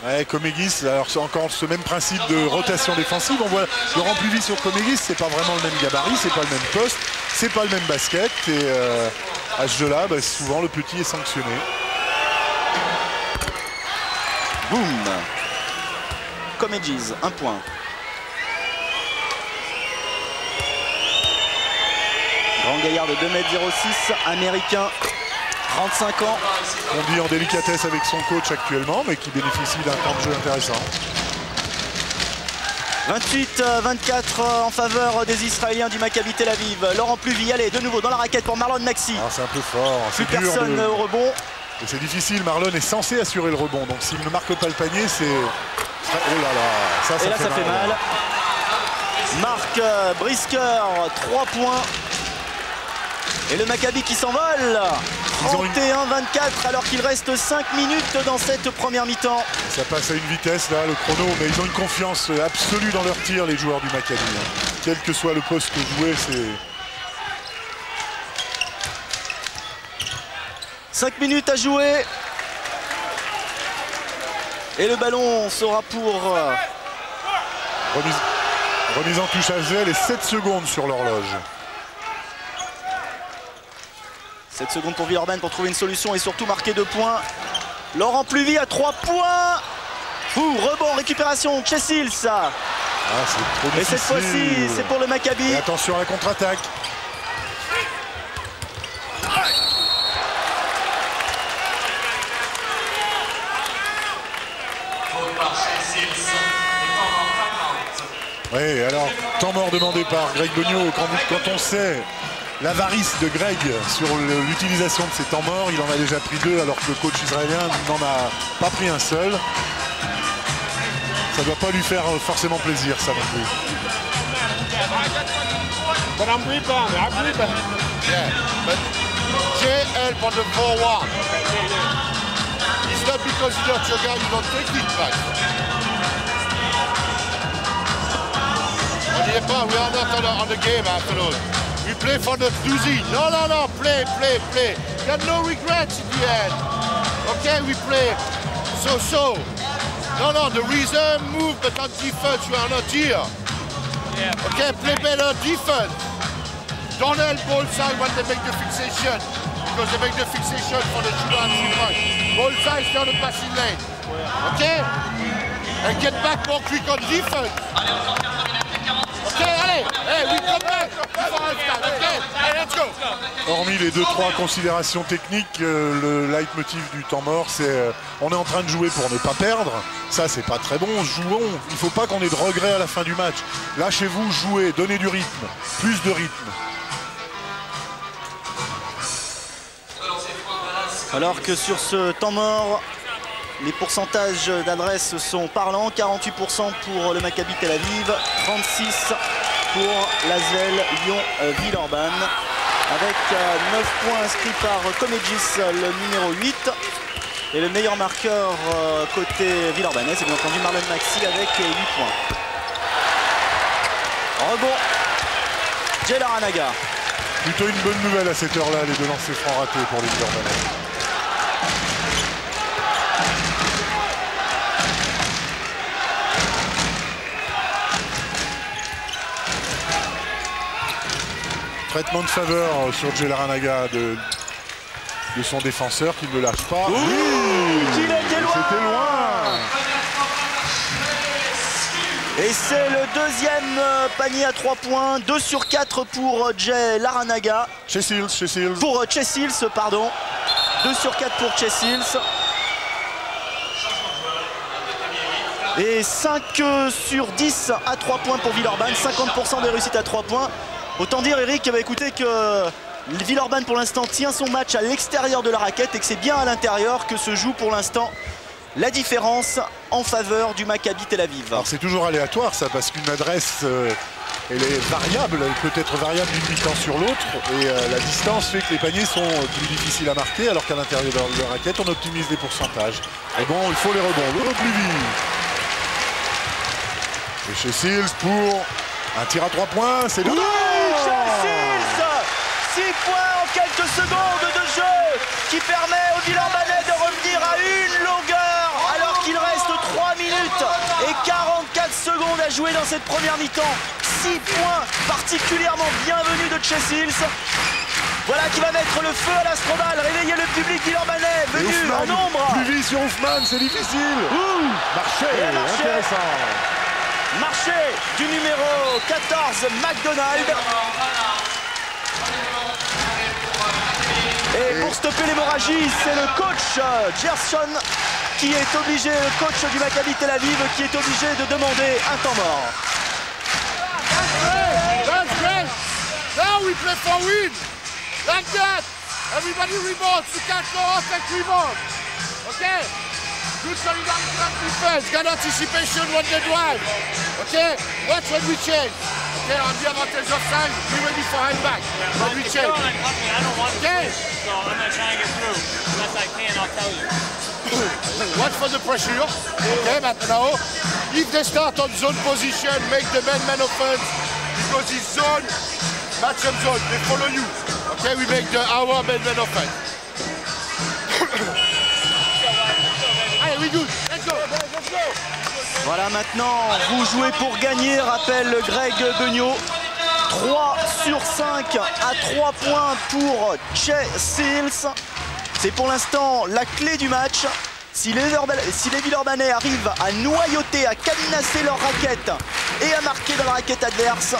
Ouais, Comegis, alors c'est encore ce même principe de rotation défensive. On voit Laurent Pluvy sur Comegis, c'est pas vraiment le même gabarit, c'est pas le même poste, c'est pas le même basket. Et à ce jeu-là, souvent le petit est sanctionné. Boum. Comegis, 1 point. Grand gaillard de 2,06 m, américain, 35 ans. On dit en délicatesse avec son coach actuellement, mais qui bénéficie d'un temps de jeu intéressant. 28-24 en faveur des Israéliens du Maccabi Tel Aviv. Laurent Pluvy, allez, de nouveau dans la raquette pour Marlon Maxi. Ah, c'est un peu fort, Plus c'est dur. personne au rebond. Et c'est difficile, Marlon est censé assurer le rebond, donc s'il ne marque pas le panier, c'est... Oh là là, ça Et là, ça fait mal. Marc Brisker, 3 points. Et le Maccabi qui s'envole. 31-24 alors qu'il reste 5 minutes dans cette première mi-temps. Ça passe à une vitesse là, le chrono, mais ils ont une confiance absolue dans leur tir, les joueurs du Maccabi. Quel que soit le poste joué, c'est... 5 minutes à jouer. Et le ballon sera pour... Remise en touche à Zell et 7 secondes sur l'horloge. 7 secondes pour Villeurbanne pour trouver une solution et surtout marquer 2 points. Laurent Pluvy à 3 points. Rebond, récupération, Chessils. Ah, c'est trop difficile. Et cette fois-ci, c'est pour le Maccabi. Et attention à la contre-attaque. Oui, alors, temps mort demandé par Greg Beugnot. Quand on sait l'avarice de Greg sur l'utilisation de ces temps morts, il en a déjà pris 2 alors que le coach israélien n'en a pas pris un seul. Ça doit pas lui faire forcément plaisir, ça non plus. But I'm rebounding. Yeah, but Jay help on the forward. It's not because you're not your guy, you don't take it back. On n'y est pas, we are not on the game afternoon. We play for the doozy. No, play. You got no regrets in the end. Okay, we play so. No, the reason move, but on defense, you are not here. Yeah. Okay, play better defense. Don't help ball side when they make the fixation, because they make the fixation for the shooter and free point. Ball side, stay on the passing lane. Okay? And get back more quick on defense. Okay, allez, hey, we come back. Okay, hey, let's go. Hormis les 2-3 considérations techniques, le leitmotiv du temps mort, c'est on est en train de jouer pour ne pas perdre. Ça, c'est pas très bon. Jouons. Il faut pas qu'on ait de regrets à la fin du match. Lâchez-vous, jouez, donnez du rythme, plus de rythme. Alors que sur ce temps mort, les pourcentages d'adresse sont parlants. 48% pour le Maccabi Tel Aviv, 36% pour l'ASVEL Lyon-Villeurbanne. Avec 9 points inscrits par Comegis, le numéro 8. Et le meilleur marqueur côté Villeurbanais, c'est bien entendu Marlon Maxi avec 8 points. Rebond, Jay Larranaga. Plutôt une bonne nouvelle à cette heure-là, les deux lancers francs ratés pour les Villeurbanais. Traitement de faveur sur Jay Larranaga de son défenseur qui ne le lâche pas. Oui, c'était loin. Et c'est le deuxième panier à 3 points. 2 sur 4 pour Jay Larranaga. Chesils. Pour Chesils, pardon. 2 sur 4 pour Chesils. Et 5 sur 10 à 3 points pour Villeurbanne. 50% des réussites à 3 points. Autant dire, Eric, écoutez, que Villeurbanne pour l'instant tient son match à l'extérieur de la raquette et que c'est bien à l'intérieur que se joue pour l'instant la différence en faveur du Maccabi Tel Aviv. Alors c'est toujours aléatoire ça, parce qu'une adresse elle est variable, elle peut être variable d'une mi-temps sur l'autre, et la distance fait que les paniers sont plus difficiles à marquer, alors qu'à l'intérieur de la raquette on optimise les pourcentages. Et bon, il faut les rebonds, le plus vite. Et chez Seals pour un tir à 3 points, c'est de... 6 points en quelques secondes de jeu qui permet aux Villeurbanais de revenir à une longueur alors qu'il reste 3 minutes et 44 secondes à jouer dans cette première mi-temps. 6 points particulièrement bienvenus de Chesils. Voilà qui va mettre le feu à l'Astrobal, réveiller le public Villeurbanais venu en nombre. Plus vite sur Hoffman, c'est difficile. Marché, intéressant. Marché du numéro 14, McDonald. Et pour stopper l'hémorragie, c'est le coach Gerson qui est obligé, le coach du Maccabi Tel Aviv, qui est obligé de demander un temps mort. That's great. Now we play for win. Like that. Everybody rebounds. You can't go off and rebound. Okay? Good solidarity on defense. Good anticipation when they drive. Okay? Watch when we change. Okay, on the advantage of time, be ready for hand back. When we change. I don't want to. Okay? So I'm not trying to get through. Unless I can, I'll tell you. Watch for the pressure. Okay, but now, if they start on zone position, make the man offense. Because it's zone, match-up zone, they follow you. Okay, we make our man offense. Allez, we good. Let's go. Let's go. Voilà, maintenant, vous jouez pour gagner, rappelle Greg Beugnot. 3 sur 5 à 3 points pour Chesils. C'est pour l'instant la clé du match. Si les Villeurbanais arrivent à noyauter, à cadenasser leur raquette et à marquer dans la raquette adverse,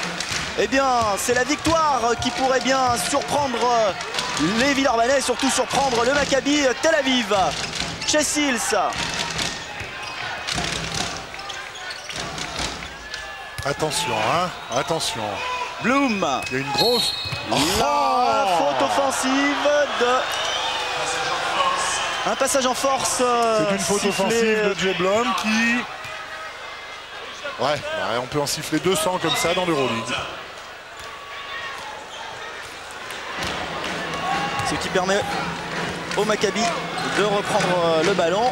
eh bien, c'est la victoire qui pourrait bien surprendre les Villeurbanais et surtout surprendre le Maccabi Tel Aviv. Chesils. Attention, hein, attention. Bloom. Il y a une grosse... La faute offensive de... Un passage en force. C'est une faute offensive de Jay Blom qui Ouais, on peut en siffler 200 comme ça dans l'Euroleague. Ce qui permet au Maccabi de reprendre le ballon.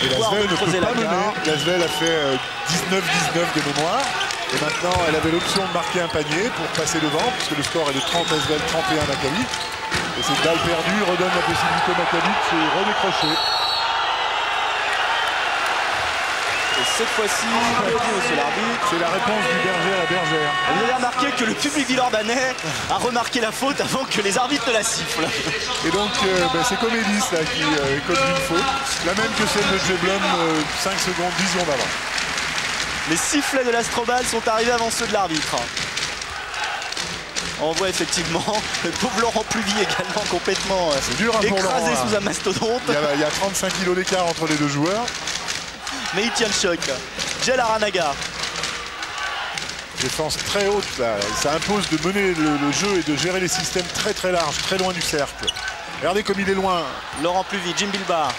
Et Lasvel ne peut pas mener. Lasvel a fait 19-19 de mémoire. Et maintenant, elle avait l'option de marquer un panier pour passer devant, puisque le score est de 30 Lasvel, 31 Maccabi. Et cette balle perdue redonne la possibilité au Maccabi de se redécrocher. Et cette fois-ci, monsieur l'arbitre, c'est la réponse du berger à la bergère. vous avez remarqué que le public villeurbanais a remarqué la faute avant que les arbitres ne la sifflent. Et donc, c'est Comédis là, qui est commis une faute, la même que celle de Jeblom 5 secondes, 10 secondes avant. Les sifflets de l'Astrobal sont arrivés avant ceux de l'arbitre. On voit effectivement le pauvre Laurent Pluvy également complètement dur, hein, écrasé Laurent, sous un mastodonte. Il y a 35 kilos d'écart entre les deux joueurs. Mais il tient le choc. Gel Aranaga. Défense très haute là. Ça impose de mener le jeu et de gérer les systèmes très très larges, très loin du cercle. Regardez comme il est loin. Laurent Pluvy, Jim Bilbah.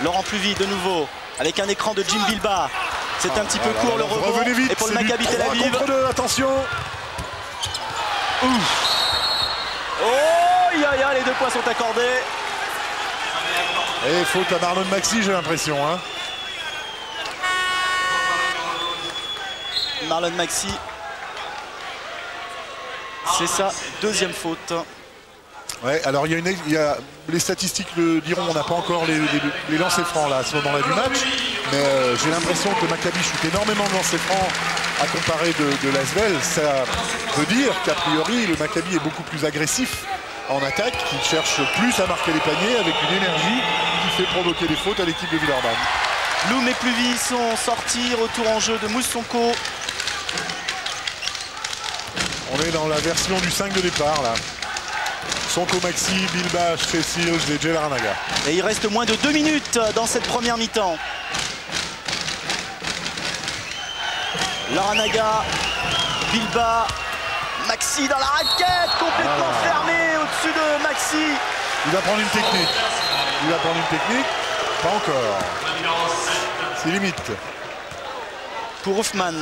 Laurent Pluvy de nouveau avec un écran de Jim Bilbah. C'est un petit peu court le rebond. Revenez vite. Et pour le Maccabi Tel Aviv. Contre 2, attention. Oh, les 2 points sont accordés. Et faute à Marlon Maxi, j'ai l'impression. Hein. Marlon Maxi. C'est sa 2e faute. Ouais, alors il y a les statistiques le diront, on n'a pas encore les lancers francs là à ce moment-là du match, mais j'ai l'impression que le Maccabi shoot énormément de lancers francs à comparer de Lasvel. Ça veut dire qu'a priori le Maccabi est beaucoup plus agressif en attaque, qu'il cherche plus à marquer les paniers avec une énergie qui fait provoquer des fautes à l'équipe de Villeurbanne. Loum et Pluvy sont sortis, retour en jeu de Moussonko. On est dans la version du 5 de départ là. Sonko Maxi, Bilbah, Chessil et Gel Aranaga. Et il reste moins de 2 minutes dans cette première mi-temps. Laranaga, Bilbah, Maxi dans la raquette, complètement fermé au-dessus de Maxi. Il va prendre une technique. Pas encore. C'est limite. Pour Hoffman.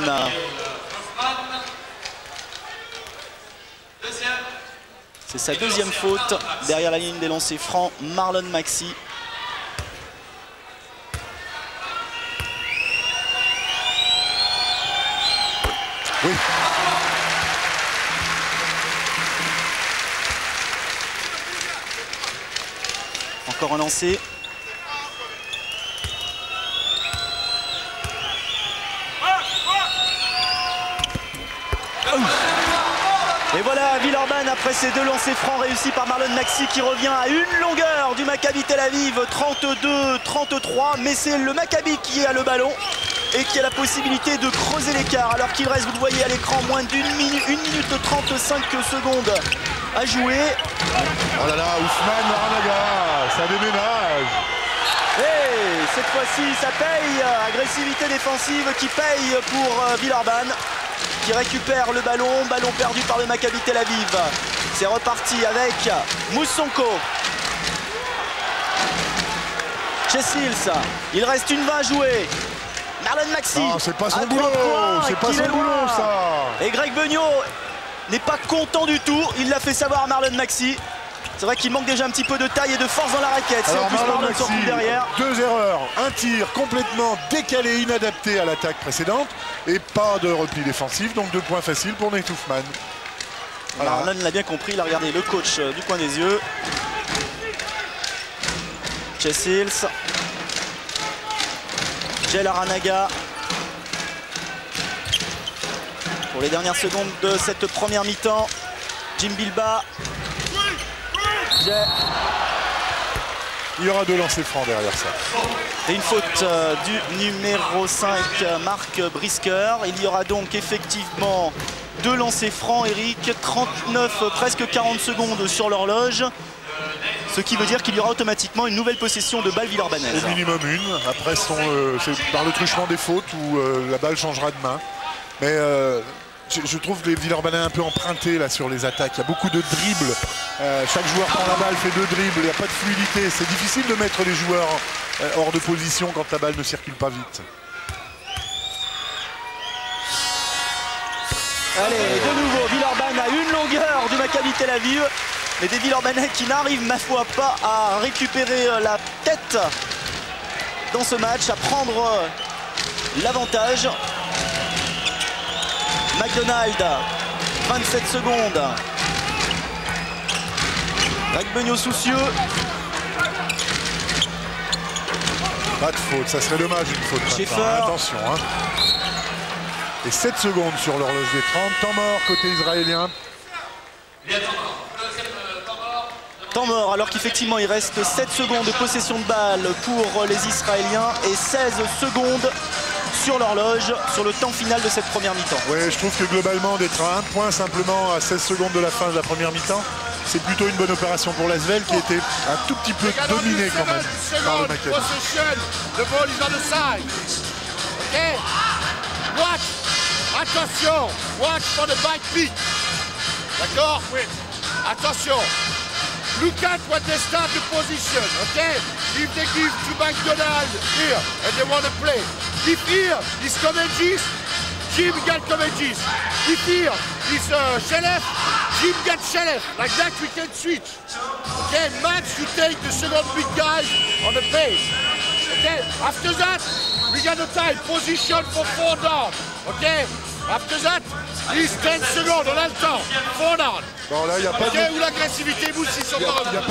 C'est sa 2e faute derrière la ligne des lancers francs. Marlon Maxi. Oui. Encore un lancer. Et voilà Villeurbanne après ces 2 lancers francs réussis par Marlon Maxi qui revient à une longueur du Maccabi Tel Aviv, 32-33, mais c'est le Maccabi qui a le ballon et qui a la possibilité de creuser l'écart alors qu'il reste, vous le voyez à l'écran, moins d'1 minute 35 secondes à jouer. Oh là là, Ousmane Laranaga, ça déménage. Et cette fois-ci ça paye, agressivité défensive qui paye pour Villeurbanne, qui récupère le ballon perdu par le Maccabi Tel Aviv. C'est reparti avec Moussonko. Chesils, il reste une 20 à jouer. Marlon Maxi. Non, c'est pas son boulot, c'est pas son boulot ça. Et Greg Beugnot n'est pas content du tout, il l'a fait savoir à Marlon Maxi. C'est vrai qu'il manque déjà un petit peu de taille et de force dans la raquette. Si en plus Marlon se retrouve derrière. 2 erreurs, un tir complètement décalé, inadapté à l'attaque précédente et pas de repli défensif, donc 2 points faciles pour Nate Hoffman. Voilà. Marlon l'a bien compris, il a regardé le coach du coin des yeux. Chesils. Gel Aranaga. Pour les dernières secondes de cette première mi-temps, Jim Bilbah. Il y aura 2 lancers francs derrière ça. Et une faute du numéro 5, Marc Brisker. Il y aura donc effectivement 2 lancers francs, Eric. 39, presque 40 secondes sur l'horloge. Ce qui veut dire qu'il y aura automatiquement une nouvelle possession de balle villeurbannaise. Au minimum une. Après, c'est par le truchement des fautes où la balle changera de main. Mais je trouve les Villeurbanais un peu empruntés là, sur les attaques. Il y a beaucoup de dribbles. Chaque joueur prend la balle, fait 2 dribbles. Il n'y a pas de fluidité. C'est difficile de mettre les joueurs hors de position quand la balle ne circule pas vite. Allez, de nouveau, Villeurbanne à une longueur du Maccabi Tel Aviv. Mais des Villeurbanais qui n'arrivent, ma foi, pas à récupérer la tête dans ce match, à prendre l'avantage. McDonald, 27 secondes. Ragbegno soucieux. Pas de faute, ça serait dommage une faute maintenant. Schaeffer. Attention. Hein. Et 7 secondes sur l'horloge des 30. Temps mort côté israélien. Temps mort, alors qu'effectivement il reste 7 secondes de possession de balle pour les Israéliens et 16 secondes sur l'horloge sur le temps final de cette première mi-temps. Ouais, je trouve que globalement d'être à 1 point simplement à 16 secondes de la fin de la première mi-temps, c'est plutôt une bonne opération pour l'Asvel qui était un tout petit peu dominé quand même par le Maccabi. The ball is on the side. Okay. Watch. Attention. Watch for the bike peak. D'accord? Oui. Attention. Look at what they start the position, okay? If they give to McDonald here and they want to play. If here is Comegis, Jim got Comegis. If here is Shelef, Jim got Shelef. Like that we can switch. Okay, Max, you take the second big guy on the base. Okay, after that, we got the time, position for 4 down. Okay, after that, is 10 secondes, on a le temps, 4 down. Bon, là, il n'y a, pas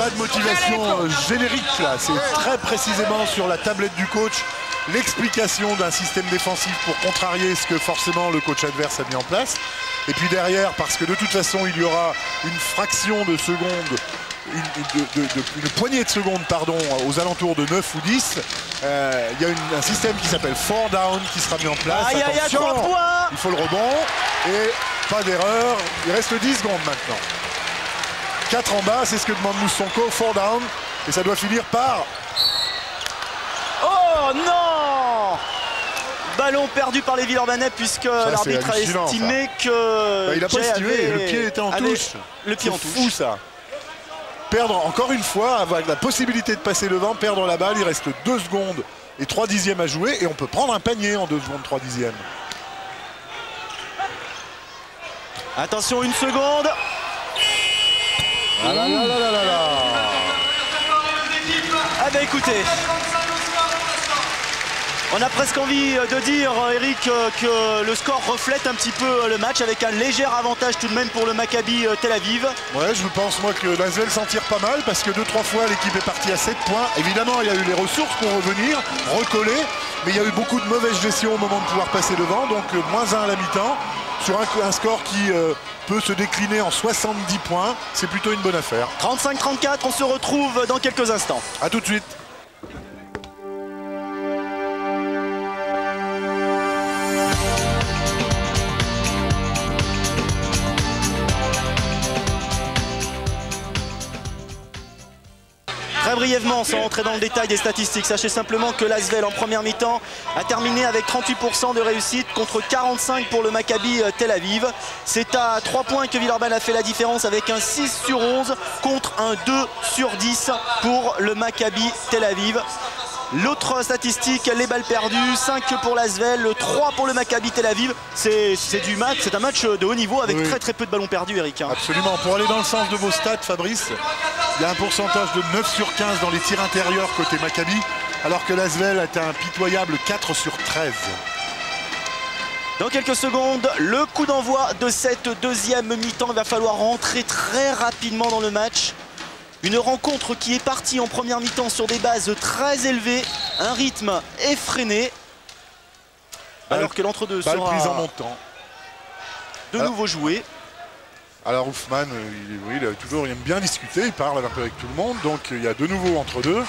de motivation générique là, c'est très précisément sur la tablette du coach l'explication d'un système défensif pour contrarier ce que forcément le coach adverse a mis en place. Et puis derrière, parce que de toute façon il y aura une fraction de seconde, une poignée de secondes pardon, aux alentours de 9 ou 10, il y a un système qui s'appelle 4 down qui sera mis en place. Attention, il faut le rebond et pas d'erreur, il reste 10 secondes maintenant. 4 en bas, c'est ce que demande Moussonko, 4 down, et ça doit finir par... Oh non! Ballon perdu par les Villeurbanais puisque l'arbitre a estimé que... il n'a pas estimé, le pied était en touche. Le pied en touche. C'est fou ça. Perdre encore une fois, avec la possibilité de passer devant, perdre la balle, il reste 2 secondes et 3 dixièmes à jouer, et on peut prendre un panier en 2 secondes 3 dixièmes. Attention, 1 seconde. Ah là là là là là là. Ah bah écoutez, on a presque envie de dire, Eric, que le score reflète un petit peu le match avec un léger avantage tout de même pour le Maccabi Tel Aviv. Ouais, je pense moi que l'Asvel s'en tire pas mal parce que 2-3 fois l'équipe est partie à 7 points. Évidemment, il y a eu les ressources pour revenir, recoller, mais il y a eu beaucoup de mauvaise gestion au moment de pouvoir passer devant, donc -1 à la mi-temps. Sur un score qui peut se décliner en 70 points, c'est plutôt une bonne affaire. 35-34, on se retrouve dans quelques instants. A tout de suite. Très brièvement, sans entrer dans le détail des statistiques, sachez simplement que l'Asvel en première mi-temps a terminé avec 38% de réussite contre 45% pour le Maccabi Tel Aviv. C'est à 3 points que Villeurbanne a fait la différence avec un 6 sur 11 contre un 2 sur 10 pour le Maccabi Tel Aviv. L'autre statistique, les balles perdues, 5 pour l'Asvel, 3 pour le Maccabi Tel Aviv. C'est un match de haut niveau avec très peu de ballons perdus, Eric. Absolument. Pour aller dans le sens de vos stats, Fabrice, il y a un pourcentage de 9 sur 15 dans les tirs intérieurs côté Maccabi, alors que l'Asvel est un pitoyable 4 sur 13. Dans quelques secondes, le coup d'envoi de cette deuxième mi-temps. Il va falloir rentrer très rapidement dans le match. Une rencontre qui est partie en première mi-temps sur des bases très élevées, un rythme effréné, alors que l'entre-deux sera prise en montant. de nouveau joué. Alors Hoffman, il aime bien discuter, il parle un peu avec tout le monde, donc il y a de nouveau entre deux.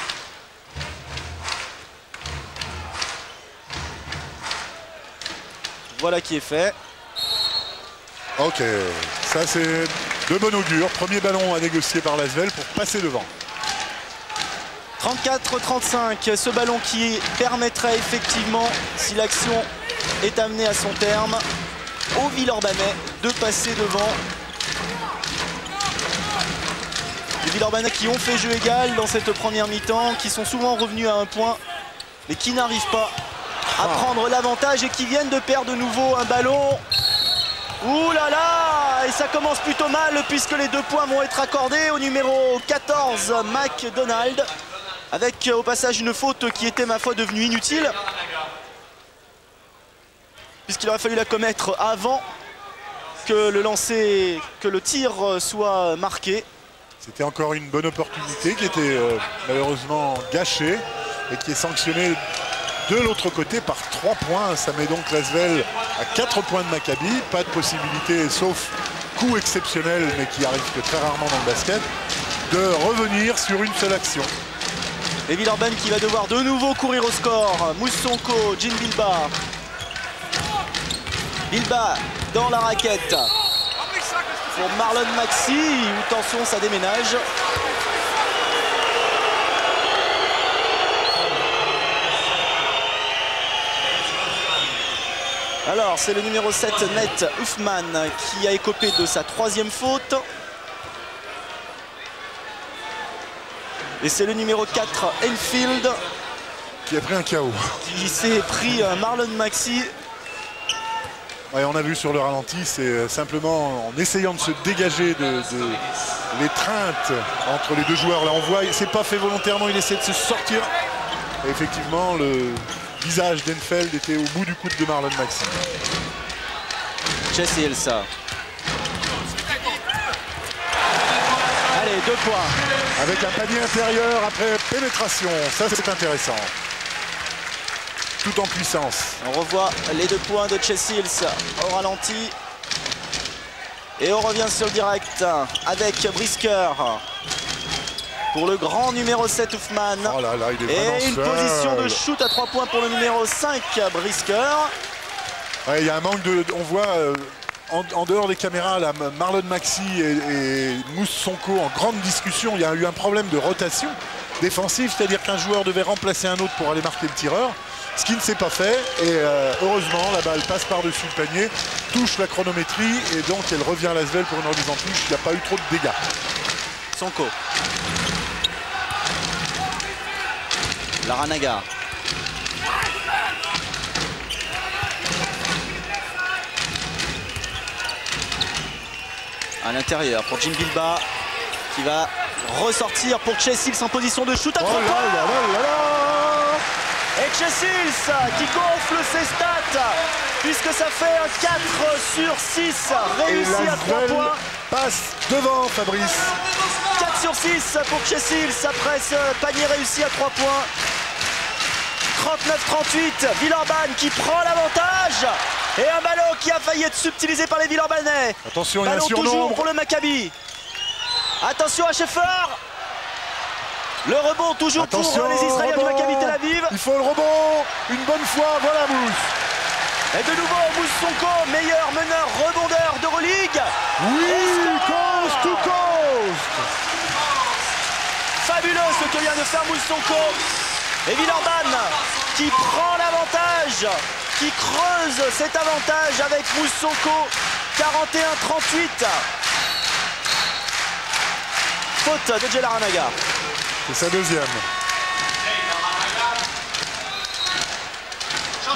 Voilà qui est fait. Ok, ça c'est de bon augure. Premier ballon à négocier par l'Asvel pour passer devant. 34-35, ce ballon qui permettrait effectivement, si l'action est amenée à son terme, aux Villeurbanais de passer devant. Les Villeurbanais qui ont fait jeu égal dans cette première mi-temps, qui sont souvent revenus à 1 point, mais qui n'arrivent pas à prendre l'avantage et qui viennent de perdre de nouveau un ballon. Ouh là là! Et ça commence plutôt mal puisque les 2 points vont être accordés au numéro 14, McDonald. Avec au passage une faute qui était ma foi devenue inutile. Puisqu'il aurait fallu la commettre avant que le tir soit marqué. C'était encore une bonne opportunité qui était malheureusement gâchée et qui est sanctionnée de l'autre côté par 3 points. Ça met donc l'Asvel à 4 points de Maccabi. Pas de possibilité, sauf coup exceptionnel, mais qui arrive que très rarement dans le basket, de revenir sur une seule action. Et Villeurbanne qui va devoir de nouveau courir au score. Moussonko, Jean Bilba. Bilba dans la raquette pour Marlon Maxi, où tension, ça déménage. Alors c'est le numéro 7 Nate Hoffman qui a écopé de sa 3e faute. Et c'est le numéro 4 Enfield qui a pris un KO. Qui s'est pris Marlon Maxi. Ouais, on a vu sur le ralenti, c'est simplement en essayant de se dégager de l'étreinte entre les 2 joueurs. Là on voit, c'est pas fait volontairement, il essaie de se sortir. Et effectivement, le visage d'Enfield était au bout du coude de Marlon Maxi. Chess et Elsa. Allez, 2 points. Avec un panier intérieur après pénétration, ça c'est intéressant. Tout en puissance. On revoit les 2 points de Chess Hills au ralenti. Et on revient sur le direct avec Brisker. Pour le grand numéro 7 Hoffman. Oh là là, il est et une seul. Position de shoot à 3 points pour le numéro 5 Brisker. Ouais, il y a un manque de... On voit en dehors des caméras là, Marlon Maxi et Moussonko en grande discussion. Il y a eu un problème de rotation défensive, c'est-à-dire qu'un joueur devait remplacer un autre pour aller marquer le tireur. Ce qui ne s'est pas fait. Et heureusement, la balle passe par-dessus le panier, touche la chronométrie et donc elle revient à l'Asvel pour une remise en touche. Il n'y a pas eu trop de dégâts. Sonko. Laranaga. À l'intérieur pour Jim Bilba qui va ressortir pour Chess Hills en position de shoot à 3 points. Et Chess Hills qui gonfle ses stats puisque ça fait un 4 sur 6 réussi à 3 points. Passe devant Fabrice. 4 sur 6 pour Chess Hills après ce panier réussi à 3 points. 39-38, Villeurbanne qui prend l'avantage. Et un ballon qui a failli être subtilisé par les Villeurbanais. Attention, il y a un ballon toujours surnombre pour le Maccabi. Attention à Schaeffer. Le rebond toujours attention, pour les Israéliens du Maccabi Tel Aviv. Il faut le rebond. Une bonne fois, voilà Mousse. Et de nouveau Moussonko, meilleur meneur rebondeur d'Euroleague. Oui, coast to coast. Fabuleux ce que vient de faire Moussonko. Et Villeurbanne qui prend l'avantage, qui creuse cet avantage avec Moussonko. 41-38. Faute de Jelaranaga. C'est sa 2e.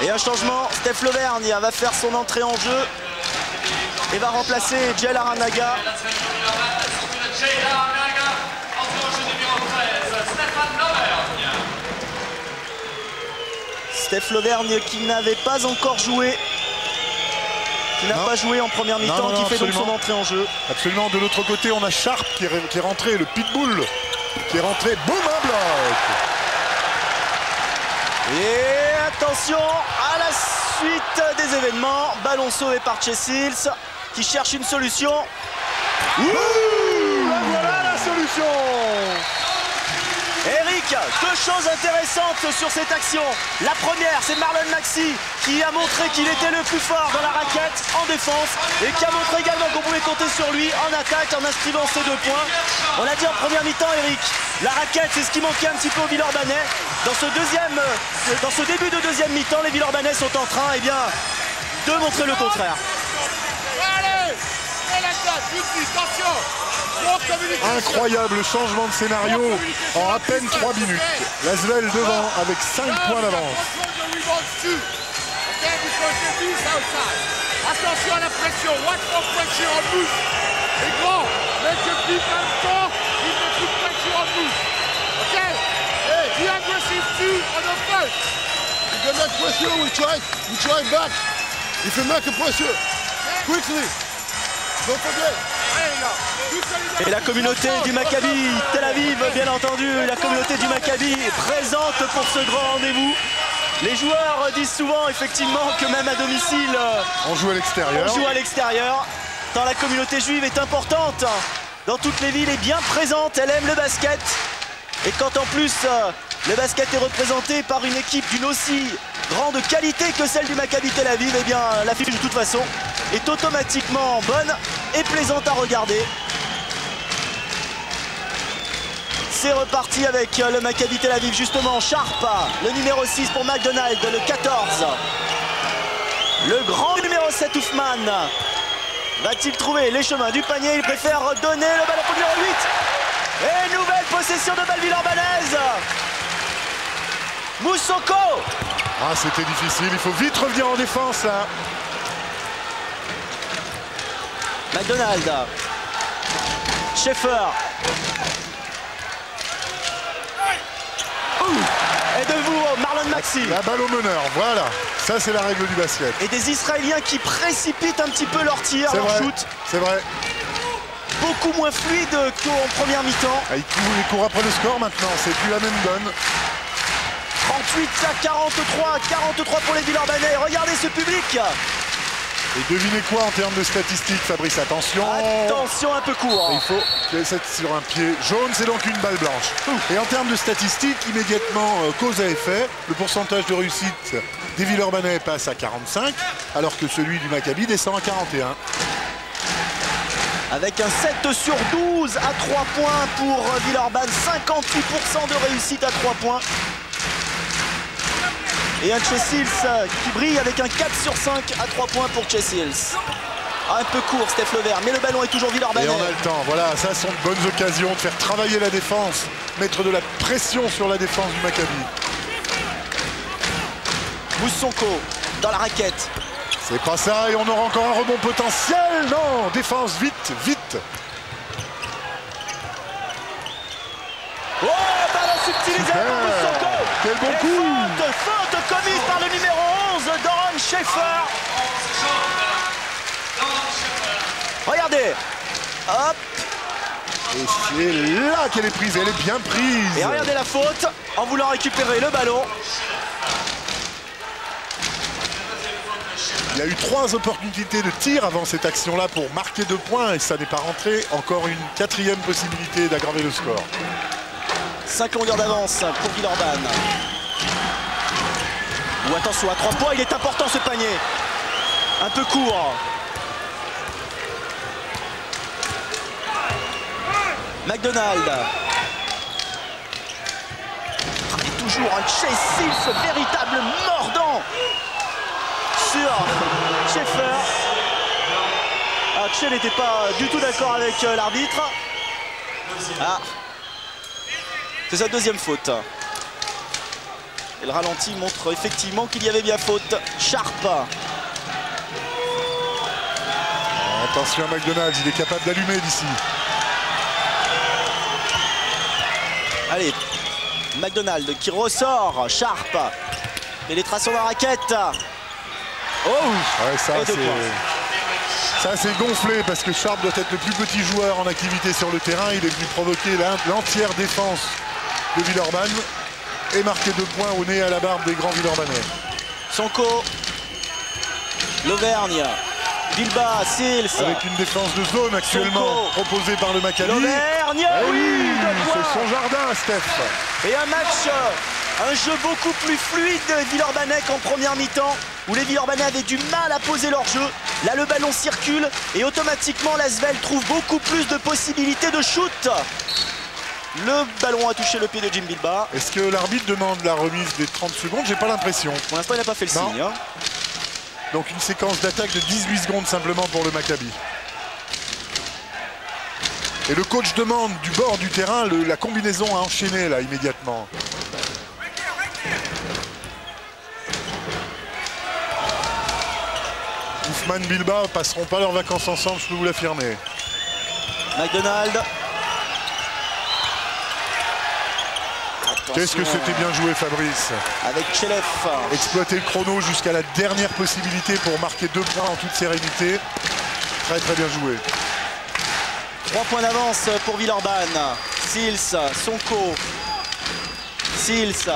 Et un changement, Steph Lauvergne va faire son entrée en jeu et va remplacer Jelaranaga. Steph Lauvergne qui n'avait pas encore joué, qui n'a pas joué en première mi-temps, qui fait donc son entrée en jeu. Absolument, de l'autre côté on a Sharp qui est rentré, le pitbull qui est rentré, boum, un bloc. Et attention à la suite des événements, ballon sauvé par Chess Hills qui cherche une solution. Voilà la solution. Eric, 2 choses intéressantes sur cette action. La première, c'est Marlon Maxi qui a montré qu'il était le plus fort dans la raquette, en défense, et qui a montré également qu'on pouvait compter sur lui en attaque en inscrivant ses 2 points. On l'a dit en première mi-temps, Eric, la raquette, c'est ce qui manquait un petit peu aux Villeurbanais. Dans ce début de deuxième mi-temps, les Villeurbanais sont en train de montrer le contraire. Allez, attention. Incroyable changement de scénario en à peine 3 minutes. L'Asvel devant avec 5 points d'avance. Attention à la pression. Watch for pressure on loose. Et grand, make your defense score. Give the good pressure on loose. Okay? Hey, be aggressive too on the first. You get that pressure, we try back. If you make a pressure, quickly. Don't forget. Et la communauté du Maccabi Tel Aviv, bien entendu, la communauté du Maccabi est présente pour ce grand rendez-vous. Les joueurs disent souvent effectivement que même à domicile, On joue à l'extérieur. on joue à l'extérieur. Tant la communauté juive est importante dans toutes les villes, est bien présente, elle aime le basket. Et quand en plus le basket est représenté par une équipe d'une aussi grande qualité que celle du Maccabi Tel Aviv, eh bien l'affiche de toute façon est automatiquement bonne et plaisante à regarder. C'est reparti avec le Maccabi Tel Aviv, justement Sharp, le numéro 6 pour McDonald, le 14. Le grand numéro 7 Oufman. Va-t-il trouver les chemins du panier? Il préfère donner le ballon au numéro 8. Et nouvelle possession de balle villeurbannaise. Moussoko. Ah, c'était difficile, il faut vite revenir en défense là. McDonald. Schaeffer. Et de vous, Marlon Maxi. La balle au meneur, voilà. Ça, c'est la règle du basket. Et des Israéliens qui précipitent un petit peu leur tir, C'est leur vrai, shoot. c'est vrai. Beaucoup moins fluide qu'en première mi-temps. Ah, il court après le score maintenant, c'est plus la même donne. 38 à 43, 43 pour les Villeurbanais. Regardez ce public. Et devinez quoi en termes de statistiques, Fabrice, attention. Attention, un peu court. Il faut qu'elle soit sur un pied jaune, c'est donc une balle blanche. Et en termes de statistiques, immédiatement, cause à effet, le pourcentage de réussite des Villeurbanais passe à 45, alors que celui du Maccabi descend à 41. Avec un 7 sur 12 à 3 points pour Villeurbanne, 58% de réussite à 3 points. Et un Chessils qui brille avec un 4 sur 5 à 3 points pour Chessils. Un peu court, Steph Levert, mais le ballon est toujours Villeurbanais. Et on a le temps, voilà, ça sont de bonnes occasions de faire travailler la défense, mettre de la pression sur la défense du Maccabi. Moussonko dans la raquette. C'est pas ça, et on aura encore un rebond potentiel. Non, défense, vite, vite. Oh, ballon subtilisé Super. pour Moussonko. Quel bon Et coup. faute commise par le numéro 11, Doron Schaeffer. Regardez. Hop. Et c'est là qu'elle est prise, elle est bien prise. Et regardez la faute en voulant récupérer le ballon. Il y a eu 3 opportunités de tir avant cette action-là pour marquer 2 points et ça n'est pas rentré. Encore une 4e possibilité d'aggraver le score. 5 longueurs d'avance pour Villeurbanne. Ou attention à 3 points, il est important ce panier. Un peu court. McDonald. Et toujours un Chessils, véritable mordant sur Schaeffer. Ah, Che n'était pas du tout d'accord avec l'arbitre. Ah, c'est sa 2e faute. Et le ralenti montre effectivement qu'il y avait bien faute. Sharp. Attention à McDonald's, il est capable d'allumer d'ici. Allez, McDonald qui ressort. Sharp. Pénétration dans la raquette. Oh, Ouais, ça et 2 points. c'est gonflé parce que Sharp doit être le plus petit joueur en activité sur le terrain. Il est venu provoquer l'entière défense de Villeurbanne et marquer 2 points au nez à la barbe des grands Villeurbanais. Sonko. L'Auvergne. Bilba, Sils. Avec une défense de zone actuellement Sonko. proposée par le Maccabi. L'Auvergne, Eh oui, 2 points. c'est son jardin, Steph. Et un match, un jeu beaucoup plus fluide des Villeurbanais qu'en première mi-temps, où les Villeurbanais avaient du mal à poser leur jeu. Là, le ballon circule et automatiquement, l'Asvel trouve beaucoup plus de possibilités de shoot. Le ballon a touché le pied de Jim Bilba. Est-ce que l'arbitre demande la remise des 30 secondes? J'ai pas l'impression. Pour l'instant, il n'a pas fait le Non. signe. Hein. Donc une séquence d'attaque de 18 secondes simplement pour le Maccabi. Et le coach demande du bord du terrain la combinaison à enchaîner là immédiatement. Ousmane Bilba passeront pas leurs vacances ensemble, je peux vous l'affirmer. McDonald. Qu'est-ce que c'était bien joué, Fabrice. Avec Cheleff. Exploiter le chrono jusqu'à la dernière possibilité pour marquer 2 points en toute sérénité. Très très bien joué. 3 points d'avance pour Villeurbanne. Sils, Sonko. Sils.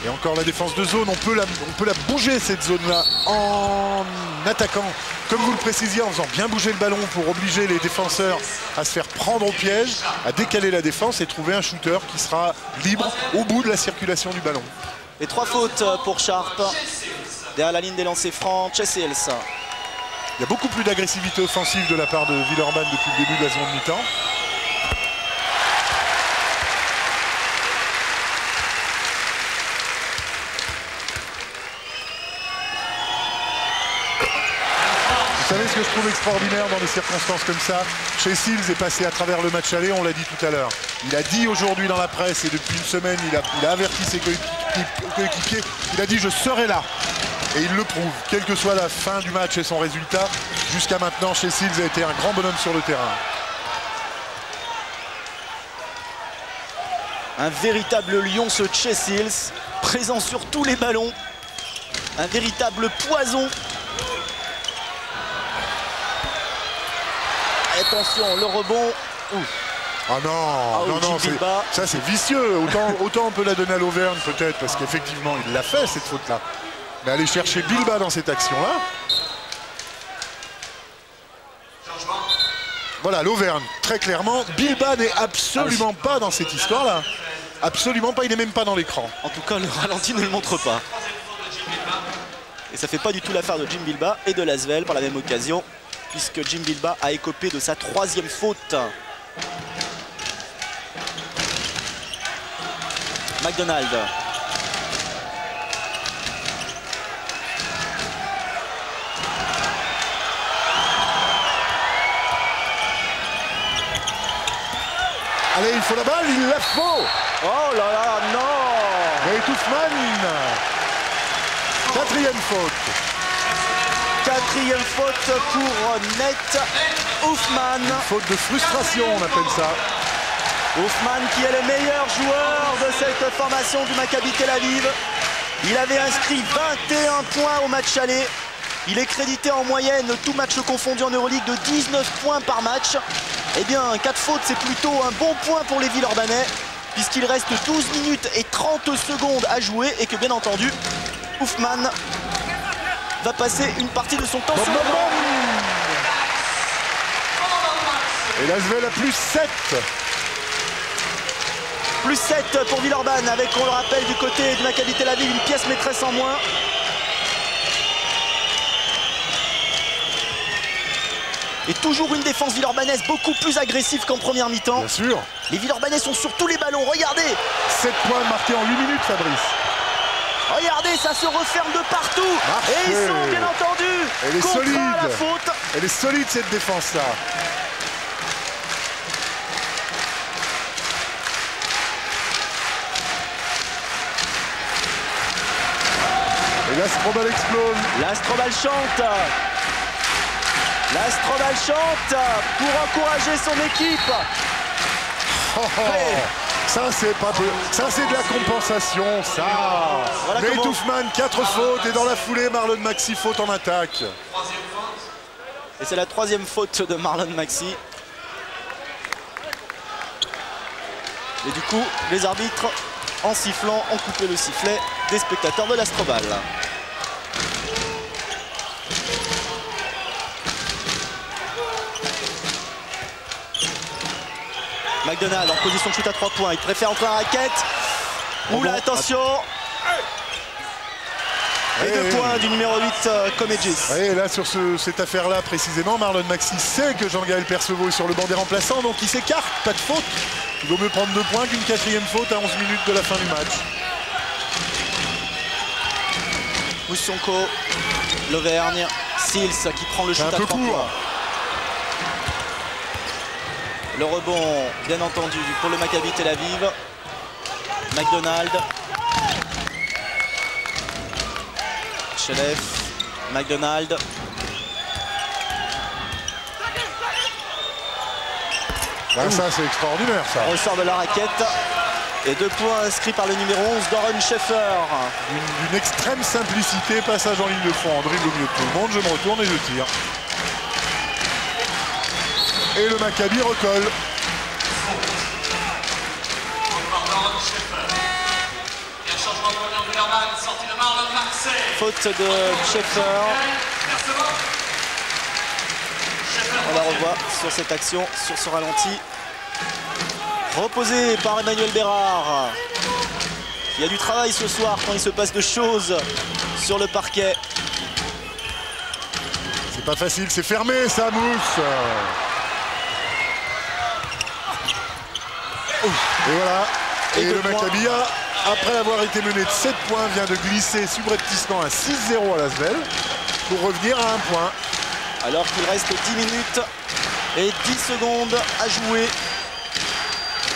Et encore la défense de zone, on peut la bouger cette zone-là en attaquant, comme vous le précisiez, en faisant bien bouger le ballon pour obliger les défenseurs à se faire prendre au piège, à décaler la défense et trouver un shooter qui sera libre au bout de la circulation du ballon. Et 3 fautes pour Sharp. Derrière la ligne des lancers francs, Chess Hills. Il y a beaucoup plus d'agressivité offensive de la part de Villeurbanne depuis le début de la seconde mi-temps. Vous savez ce que je trouve extraordinaire dans des circonstances comme ça? Chess Hills est passé à travers le match aller, on l'a dit tout à l'heure. Il a dit aujourd'hui dans la presse et depuis une semaine, il a averti ses coéquipiers. Il a dit je serai là. Et il le prouve, quelle que soit la fin du match et son résultat. Jusqu'à maintenant, Chess Hills a été un grand bonhomme sur le terrain. Un véritable lion, ce Chess Hills, présent sur tous les ballons. Un véritable poison. Attention, le rebond. Ouf. Ah non, non, ça c'est vicieux. Autant on peut la donner à l'Auvergne peut-être, parce qu'effectivement il l'a fait cette faute-là. Mais aller chercher Bilba dans cette action-là. Voilà, l'Auvergne, très clairement. Bilba n'est absolument pas dans cette histoire-là. Absolument pas, il n'est même pas dans l'écran. En tout cas, le ralenti ne le montre pas. Et ça fait pas du tout l'affaire de Jim Bilba et de l'Asvel par la même occasion, puisque Jim Bilba a écopé de sa 3e faute. McDonald. Allez, il faut la balle, il la faut. Oh là là, non. Et Ousmane. 4e faute. 4e faute pour Net Ousmane. Faute de frustration, on appelle ça. Ousmane qui est le meilleur joueur de cette formation du Maccabi Tel Aviv. Il avait inscrit 21 points au match aller. Il est crédité en moyenne, tout match confondu en Euroleague, de 19 points par match. Eh bien, 4 fautes, c'est plutôt un bon point pour les Villeurbanais, puisqu'il reste 12 minutes et 30 secondes à jouer et que, bien entendu, Ousmane va passer une partie de son temps sur le banc. Et l'Asvel a plus 7. Plus 7 pour Villeurbanne, avec, on le rappelle, du côté du Maccabi Tel Aviv, une pièce maîtresse en moins. Et toujours une défense villeurbannaise beaucoup plus agressive qu'en première mi-temps. Bien sûr. Les Villeurbanais sont sur tous les ballons, regardez. 7 points marqués en 8 minutes, Fabrice. Regardez, ça se referme de partout. Marché. Et ils sont, bien entendu, Elle est contre solide. la faute. Elle est solide, cette défense-là. Et l'Astrobal explose. L'Astrobal chante. L'Astrobal chante pour encourager son équipe. Oh, oh. Ça c'est pas peu. Ça c'est de la compensation, ça. Voilà Nate comment... Ousmane, 4 fautes et dans la foulée Marlon Maxi faute en attaque. Et c'est la 3e faute de Marlon Maxi. Et du coup, les arbitres, en sifflant, ont coupé le sifflet des spectateurs de l'Astrobal. McDonald en position de shoot à 3 points. Il préfère entrer en raquette. Oula, attention. Et 2 points du numéro 8, Comegis. Et là, sur cette affaire-là, précisément, Marlon Maxi sait que Jean-Gaël Perceval est sur le banc des remplaçants, donc il s'écarte, pas de faute. Il vaut mieux prendre 2 points qu'une 4e faute à 11 minutes de la fin du match. Moussonko, l'Auvergne, Sils qui prend le shoot à 3 points. Le rebond, bien entendu, pour le Maccabi Tel Aviv. McDonald. Cheleff. McDonald. Ben, ça, c'est extraordinaire, ça. On ressort de la raquette. Et 2 points inscrits par le numéro 11, Doron Schaeffer. D'une extrême simplicité, passage en ligne de fond, en dribble au milieu de tout le monde, je me retourne et je tire. Et le Maccabi recolle. Faute de Schaeffer. On la revoit sur cette action, sur ce ralenti. Reposé par Emmanuel Bérard. Il y a du travail ce soir quand il se passe de choses sur le parquet. C'est pas facile, c'est fermé, ça mousse. Et voilà. Et le Maccabi, après avoir été mené de 7 points, vient de glisser subrepticement à 6-0 à Lasvel pour revenir à 1 point. Alors qu'il reste 10 minutes et 10 secondes à jouer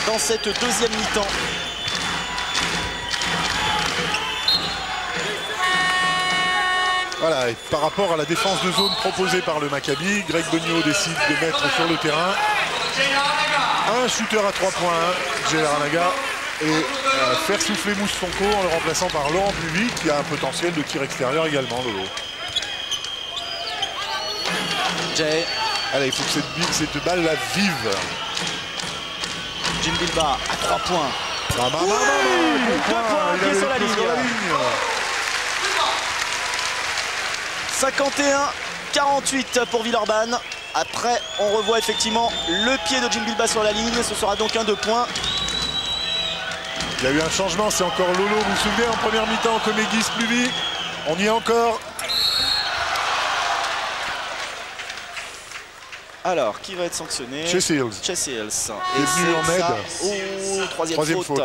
dans cette deuxième mi-temps. Voilà, et par rapport à la défense de zone proposée par le Maccabi, Greg Boniot décide de mettre sur le terrain un shooter à 3 points, Jay Larranaga, et faire souffler Mousse Sonko en le remplaçant par Laurent Buvy, qui a un potentiel de tir extérieur également, Lolo. Jay. Allez, il faut que cette balle la vive. Jim Bilba à 3 points. Deux points, il est sur la ligne. 51-48 pour Villeurbanne. Après, on revoit effectivement le pied de Jim Bilba sur la ligne. Ce sera donc un 2 points. Il y a eu un changement, c'est encore Lolo. Vous vous souvenez, en première mi-temps, Comegis, Pluvi. On y est encore. Alors, qui va être sanctionné? Chase Hills. Chase Hills. Il est venu en aide. Troisième faute.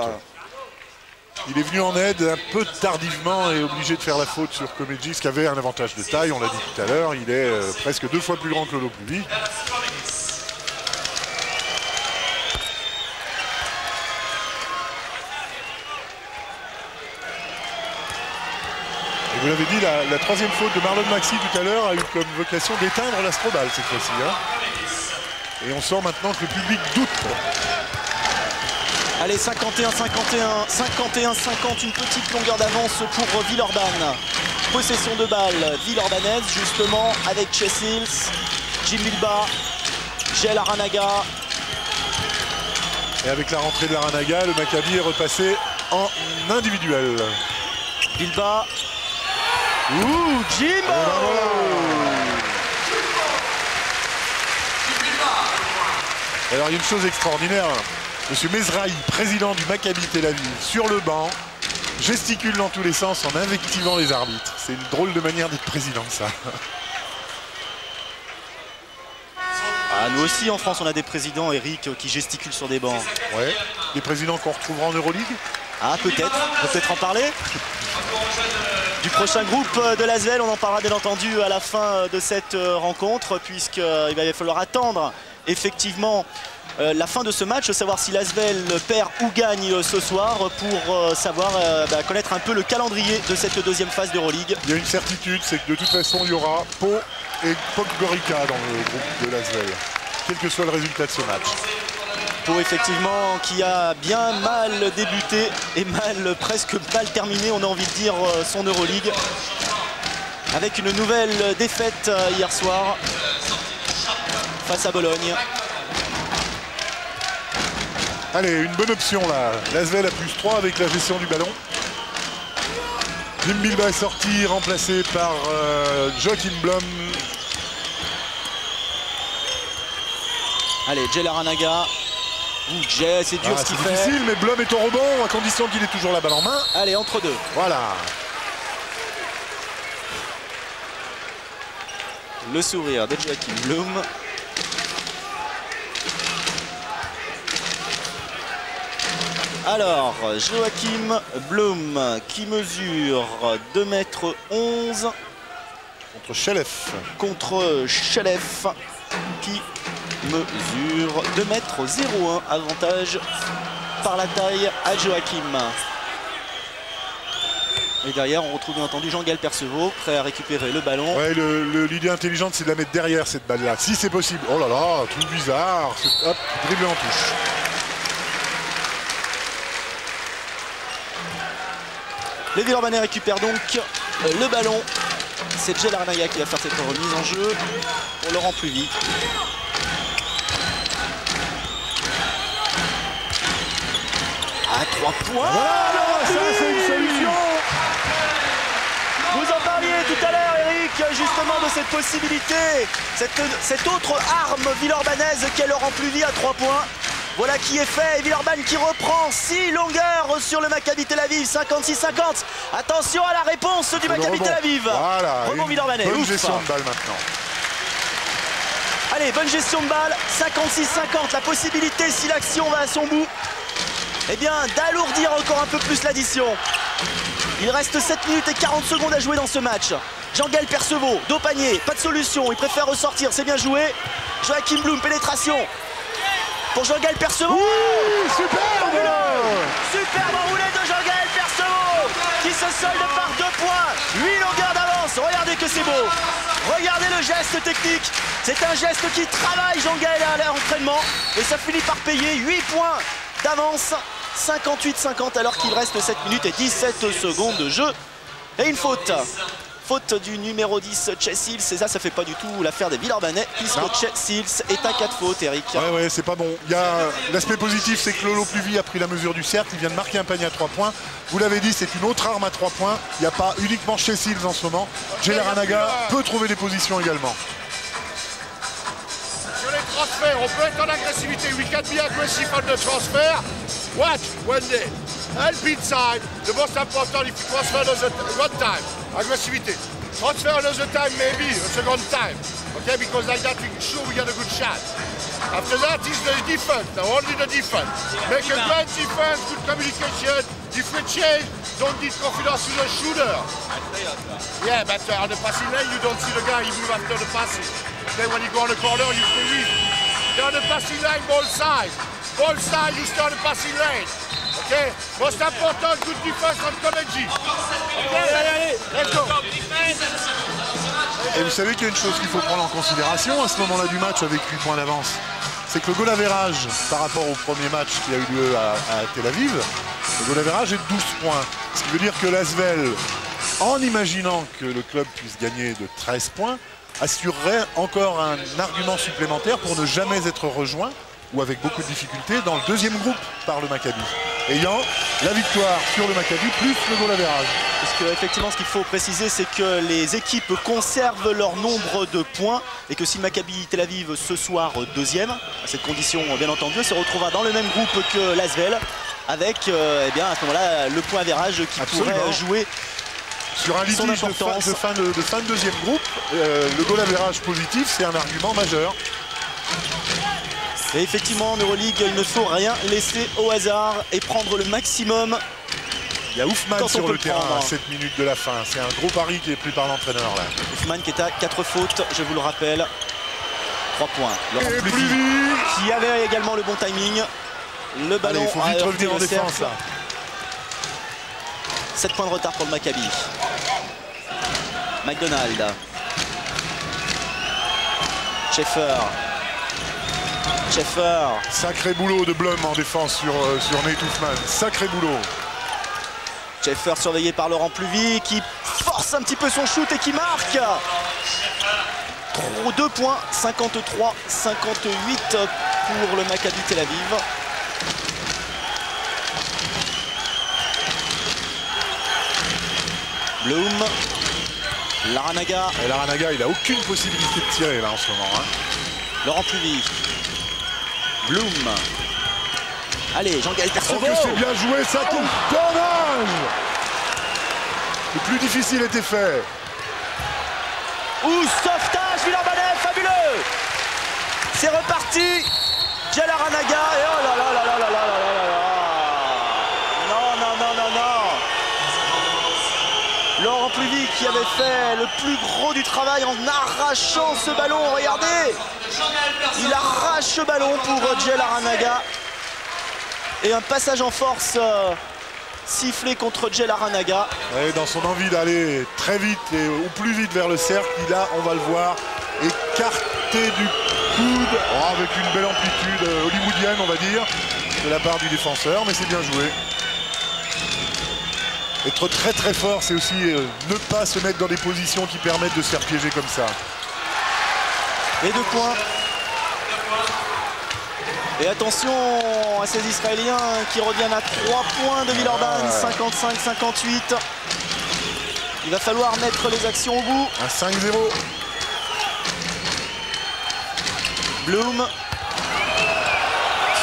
Il est venu en aide un peu tardivement et obligé de faire la faute sur Comegis, qui avait un avantage de taille, on l'a dit tout à l'heure. Il est presque 2 fois plus grand que Lolo Pluvi. Et vous l'avez dit, la troisième faute de Marlon Maxi tout à l'heure a eu comme vocation d'éteindre l'Astrobal cette fois-ci. Hein. Et on sent maintenant que le public doute. Allez, 51-51, 51-50, une petite longueur d'avance pour Villeurbanne. Possession de balle villeurbannaise, justement, avec Chase Hills, Jim Bilba, Jay Larranaga. Et avec la rentrée de Larranaga, le Maccabi est repassé en individuel. Bilba. Ouh, Jim! Alors il y a une chose extraordinaire. Monsieur Mezrahi, président du Maccabi Tel Aviv, sur le banc, gesticule dans tous les sens en invectivant les arbitres. C'est une drôle de manière d'être président, ça. Ah, nous aussi en France, on a des présidents, Eric, qui gesticulent sur des bancs. Ouais. Des présidents qu'on retrouvera en Euroleague. Ah, peut-être. On peut peut-être en parler. Du prochain groupe de Lasvel, on en parlera bien entendu à la fin de cette rencontre, puisqu'il va falloir attendre effectivement la fin de ce match, savoir si Lasvel perd ou gagne ce soir pour savoir connaître un peu le calendrier de cette deuxième phase d'Euroleague. Il y a une certitude, c'est que de toute façon il y aura Pau et Podgorica dans le groupe de Lasvel, quel que soit le résultat de ce match. Pau effectivement qui a bien mal débuté et presque mal terminé, on a envie de dire, son Euroleague, avec une nouvelle défaite hier soir face à Bologne. Allez, une bonne option là. Lasvel à +3 avec la gestion du ballon. Jim Bilba est sorti, remplacé par Joachim Blum. Allez, Jay Larranaga. Jay, c'est dur ce qu'il fait. C'est difficile, mais Blum est au rebond, à condition qu'il ait toujours la balle en main. Allez, entre deux. Voilà. Le sourire de Joachim Blum. Alors, Joachim Blum qui mesure 2,11 m. Contre Chelef. Contre Chelef qui mesure 2,01 m. Avantage par la taille à Joachim. Et derrière, on retrouve bien entendu Jean-Gaël Perceval, prêt à récupérer le ballon. Ouais, l'idée intelligente, c'est de la mettre derrière cette balle-là, si c'est possible. Oh là là, tout bizarre. Hop, dribble en touche. Les Villeurbanais récupèrent donc le ballon. C'est Djel Larrañaga qui va faire cette remise en jeu pour Laurent Pluvy. À 3 points. Voilà, ça c'est une solution. Vous en parliez tout à l'heure, Eric, justement de cette possibilité, cette autre arme villeurbannaise qu'est Laurent Pluvy à 3 points. Voilà qui est fait, et Villeurbanne qui reprend 6 longueurs sur le Maccabi Tel Aviv, 56-50. Attention à la réponse du Maccabi Tel Aviv. Voilà, rebond Villeurbanais. Bonne gestion de balle maintenant. Allez, bonne gestion de balle, 56-50. La possibilité, si l'action va à son bout, eh bien d'alourdir encore un peu plus l'addition. Il reste 7 minutes et 40 secondes à jouer dans ce match. Jean-Gaël Perceval, dos panier, pas de solution, il préfère ressortir, c'est bien joué. Joachim Blum, pénétration. Pour Jean-Gaël Perceval. Oui, superbe. Superbe enroulé de Jean-Gaël Perceval qui se solde par 2 points. 8 longueurs d'avance. Regardez que c'est beau. Regardez le geste technique. C'est un geste qui travaille Jean-Gaël à l'entraînement. Et ça finit par payer 8 points d'avance. 58-50 alors qu'il reste 7 minutes et 17 secondes de jeu. Et une faute. Faute du numéro 10, Chase Hills, et ça fait pas du tout l'affaire des Villeurbanais, puisque Chase Hills est à 4 fautes, Eric. Ouais, c'est pas bon. L'aspect positif, c'est que Lolo Pluvy a pris la mesure du cercle, il vient de marquer un panier à 3 points. Vous l'avez dit, c'est une autre arme à 3 points. Il n'y a pas uniquement Chase Hills en ce moment. Djel Larrañaga peut trouver des positions également. Sur les transferts, on peut être en agressivité. We can be aggressive on the transfer. Watch, Wendy. Help inside. The most important, if you transfer another one time. Aggressivity. Transfer another time, maybe a second time. Okay, because like that, we sure we get a good shot. After that is the defense. Now only the defense. Make a great defense, good communication, differentiate. Don't need confidence with the shooter. Yeah, but on the passing lane, you don't see the guy. He move after the passing. Then when you go on the corner, you freeze. They're on the passing lane, both sides. Both sides, you start the passing lane. Okay, most important, good defense on Komeji. Okay, let's go. Et vous savez qu'il y a une chose qu'il faut prendre en considération à ce moment-là du match avec 8 points d'avance. C'est que le goal average par rapport au premier match qui a eu lieu à Tel Aviv, le goal average est de 12 points. Ce qui veut dire que l'Asvel, en imaginant que le club puisse gagner de 13 points, assurerait encore un argument supplémentaire pour ne jamais être rejoint ou avec beaucoup de difficultés dans le deuxième groupe par le Maccabi, ayant la victoire sur le Maccabi plus le goal average. Parce que effectivement, ce qu'il faut préciser, c'est que les équipes conservent leur nombre de points et que si le Maccabi Tel Aviv ce soir deuxième, à cette condition bien entendu, se retrouvera dans le même groupe que l'Asvel avec eh bien, à ce moment-là le point average qui pourrait jouer sur un litige de fin de deuxième groupe. Le goal average positif, c'est un argument majeur. Et effectivement, en Euroleague, il ne faut rien laisser au hasard et prendre le maximum. Il y a Oufman sur le terrain à 7 minutes de la fin. C'est un gros pari qui est pris par l'entraîneur là. Oufman qui est à 4 fautes, je vous le rappelle. 3 points. Laurent et Pluvy qui avait également le bon timing. Le ballon. Il faut vite revenir en défense là. 7 points de retard pour le Maccabi. McDonald. Schaeffer. Sacré boulot de Blum en défense sur Nate Oufman. Sacré boulot. Schaeffer surveillé par Laurent Pluvy qui force un petit peu son shoot et qui marque. 2 points, 53-58 pour le Maccabi Tel Aviv. Blum. Larrañaga. Et Larrañaga, il n'a aucune possibilité de tirer là en ce moment. Laurent Pluvy. Blum. Allez, Jean-Gaël Perceval. Oh, que c'est bien joué, ça tombe. Dommage. Le plus difficile était fait. Sauvetage Villeurbanais, fabuleux. C'est reparti. Djel Larrañaga. Et oh là là là là là là là là. Laurent Pluvy qui avait fait le plus gros du travail en arrachant ce ballon. Regardez. Il arrache ce ballon pour Djel Larrañaga. Et un passage en force sifflé contre Jel Larranaga. Et dans son envie d'aller très vite ou plus vite vers le cercle, il a, on va le voir, écarté du coude avec une belle amplitude hollywoodienne, on va dire, de la part du défenseur, mais c'est bien joué. Être très très fort, c'est aussi ne pas se mettre dans des positions qui permettent de se faire piéger comme ça. Et 2 points. Et attention à ces Israéliens qui reviennent à 3 points de Villeurbanne, 55-58. Il va falloir mettre les actions au bout. Un 5-0. Bloom.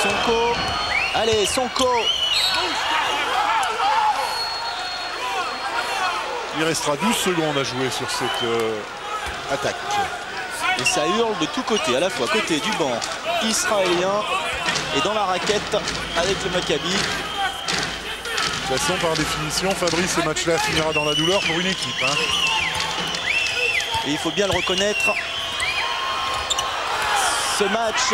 Sonko. Allez, Sonko. Il restera 12 secondes à jouer sur cette attaque. Et ça hurle de tous côtés, à la fois côté du banc israélien et dans la raquette avec le Maccabi. De toute façon, par définition, Fabrice, ce match-là finira dans la douleur pour une équipe. Hein. Et il faut bien le reconnaître. Ce match,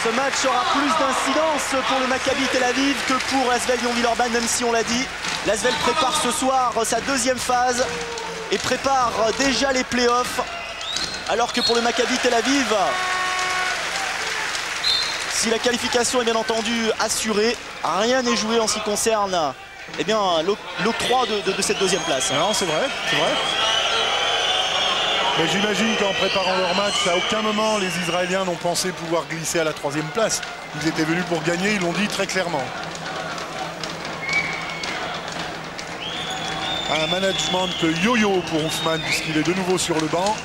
ce match aura plus d'incidence pour le Maccabi Tel Aviv que pour l'Asvel Lyon-Villeurbanne, même si on l'a dit. L'Asvel prépare ce soir sa 2e phase et prépare déjà les playoffs. Alors que pour le Maccabi Tel Aviv, si la qualification est bien entendu assurée, rien n'est joué en ce qui concerne eh bien, l'octroi de cette 2e place. Non, c'est vrai, c'est vrai. Mais j'imagine qu'en préparant leur match, à aucun moment les Israéliens n'ont pensé pouvoir glisser à la 3e place. Ils étaient venus pour gagner, ils l'ont dit très clairement. Un management yo-yo pour Ousmane puisqu'il est de nouveau sur le banc.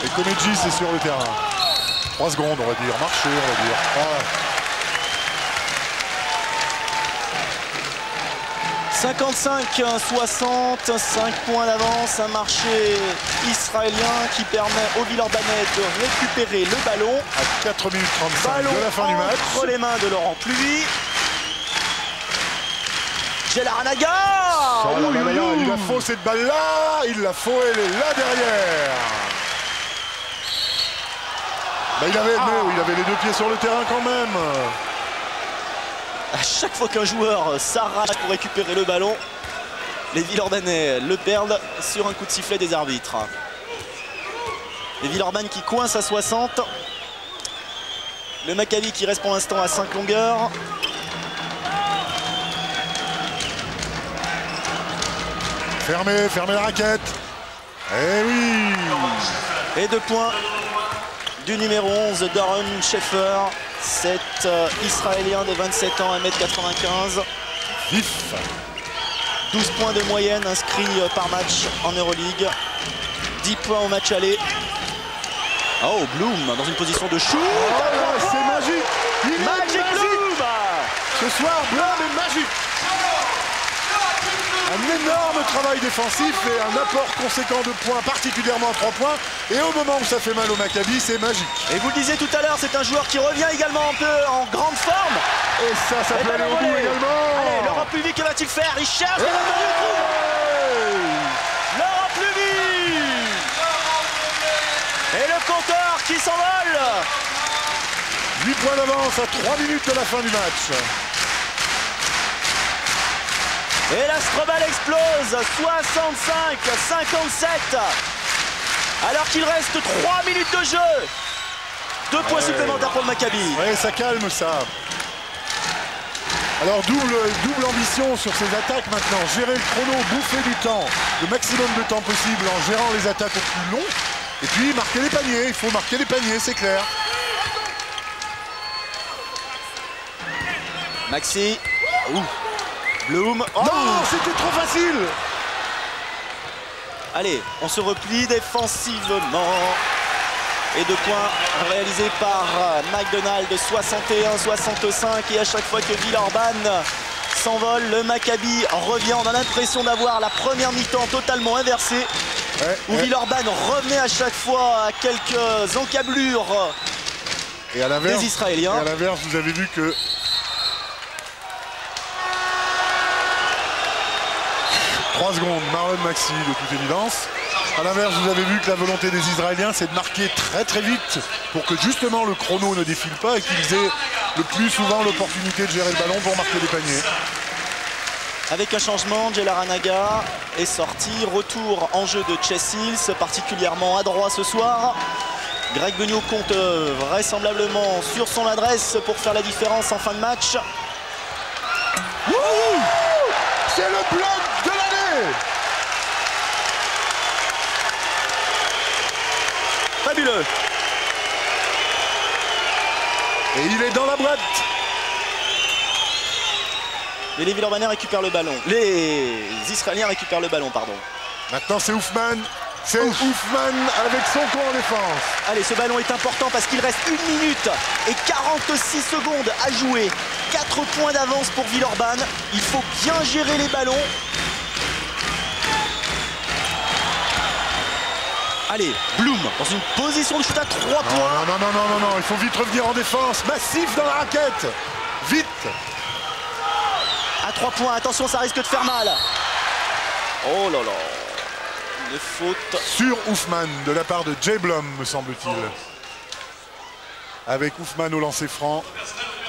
Et Komedji, c'est sur le terrain. 3 secondes, on va dire. Marcher, on va dire. Voilà. 55-60, 5 points d'avance, un marché israélien qui permet aux Villeurbanais de récupérer le ballon. À 4 minutes 35 Ballon de la fin du match. entre les mains de Laurent Pluy. Jel Larranaga. Il a faux cette balle-là, il la faut, elle est là derrière. Bah, il avait les 2 pieds sur le terrain quand même. À chaque fois qu'un joueur s'arrache pour récupérer le ballon, les Villeurbanais le perdent sur un coup de sifflet des arbitres. Les Villeurbanne qui coincent à 60. Le Maccabi qui reste pour l'instant à 5 longueurs. Fermez la raquette. Eh oui. Et 2 points du numéro 11, Doron Schaeffer. Cet Israélien de 27 ans, 1m95. Vif. 12 points de moyenne inscrits par match en Euroleague. 10 points au match aller. Oh, Bloom dans une position de shoot. Oh, c'est magique. Magic Bloom. Ce soir, Bloom est magique. Un énorme travail défensif et un apport conséquent de points, particulièrement à 3 points. Et au moment où ça fait mal au Maccabi, c'est magique. Et vous le disiez tout à l'heure, c'est un joueur qui revient également un peu en grande forme. Et ça peut aller au bout également. Allez, Laurent Pluy, que va-t-il faire? Il cherche. Laurent Pluy. Et le compteur qui s'envole. 8 points d'avance à 3 minutes de la fin du match. Et l'Astrobal explose, 65-57. Alors qu'il reste 3 minutes de jeu. 2 points supplémentaires pour le Maccabi. Ouais, ça calme ça. Alors double ambition sur ces attaques maintenant. Gérer le chrono, bouffer du temps, le maximum de temps possible en gérant les attaques au plus long. Et puis marquer les paniers, il faut marquer les paniers, c'est clair. Maxi. Bloom. Oh, non, c'était trop facile. Allez, on se replie défensivement. Et 2 points réalisés par McDonald, 61-65. Et à chaque fois que Villeurbanne s'envole, le Maccabi revient. On a l'impression d'avoir la première mi-temps totalement inversée. Où Villeurbanne revenait à chaque fois à quelques encablures des Israéliens. Et à l'inverse, vous avez vu que 3 secondes, Marlon Maxey de toute évidence. A l'inverse, vous avez vu que la volonté des Israéliens, c'est de marquer très très vite pour que justement le chrono ne défile pas et qu'ils aient le plus souvent l'opportunité de gérer le ballon pour marquer des paniers. Avec un changement, Jay Larranaga est sorti. Retour en jeu de Chess Hills, particulièrement adroit ce soir. Greg Beugnot compte vraisemblablement sur son adresse pour faire la différence en fin de match. C'est le bloc de l'année! Fabuleux! Et il est dans la boîte! Et les Villeurbanais récupèrent le ballon. Les Israéliens récupèrent le ballon, pardon. Maintenant c'est Houfman. C'est Houfman avec son coup en défense. Allez, ce ballon est important parce qu'il reste 1 minute et 46 secondes à jouer. 4 points d'avance pour Villeurbanne. Il faut bien gérer les ballons. Allez, Blum dans une position de shoot à 3 points. Non, il faut vite revenir en défense. Massif dans la raquette. Vite. À 3 points, attention, ça risque de faire mal. Oh là là. Une faute. Sur Houfman de la part de Jay Blum, me semble-t-il. Avec Houfman au lancer franc.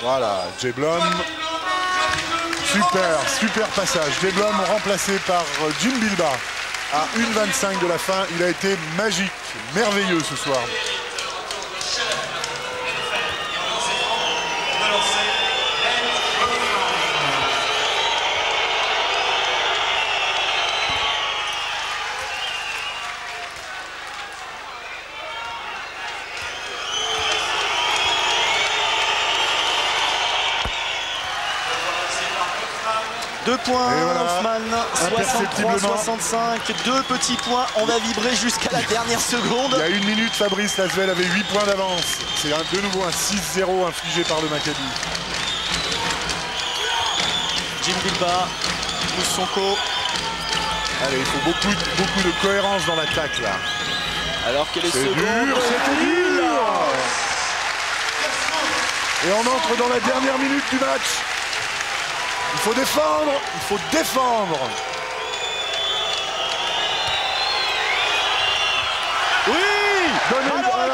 Voilà, Jay Blum. Super passage. Jay Blum remplacé par Jim Bilba. À 1:25 de la fin, il a été magique, merveilleux ce soir. Deux points, voilà. Hoffman, 63-65, 2 petits points, on va vibrer jusqu'à la dernière seconde. Il y a 1 minute, Fabrice Lasvel avait 8 points d'avance. C'est de nouveau un 6-0 infligé par le Maccabi. Jim Bilba, Moussonko. Allez, il faut beaucoup de cohérence dans l'attaque là. Alors que les secondes... C'était dur. Et on entre dans la dernière minute du match. Il faut défendre, il faut défendre. Oui.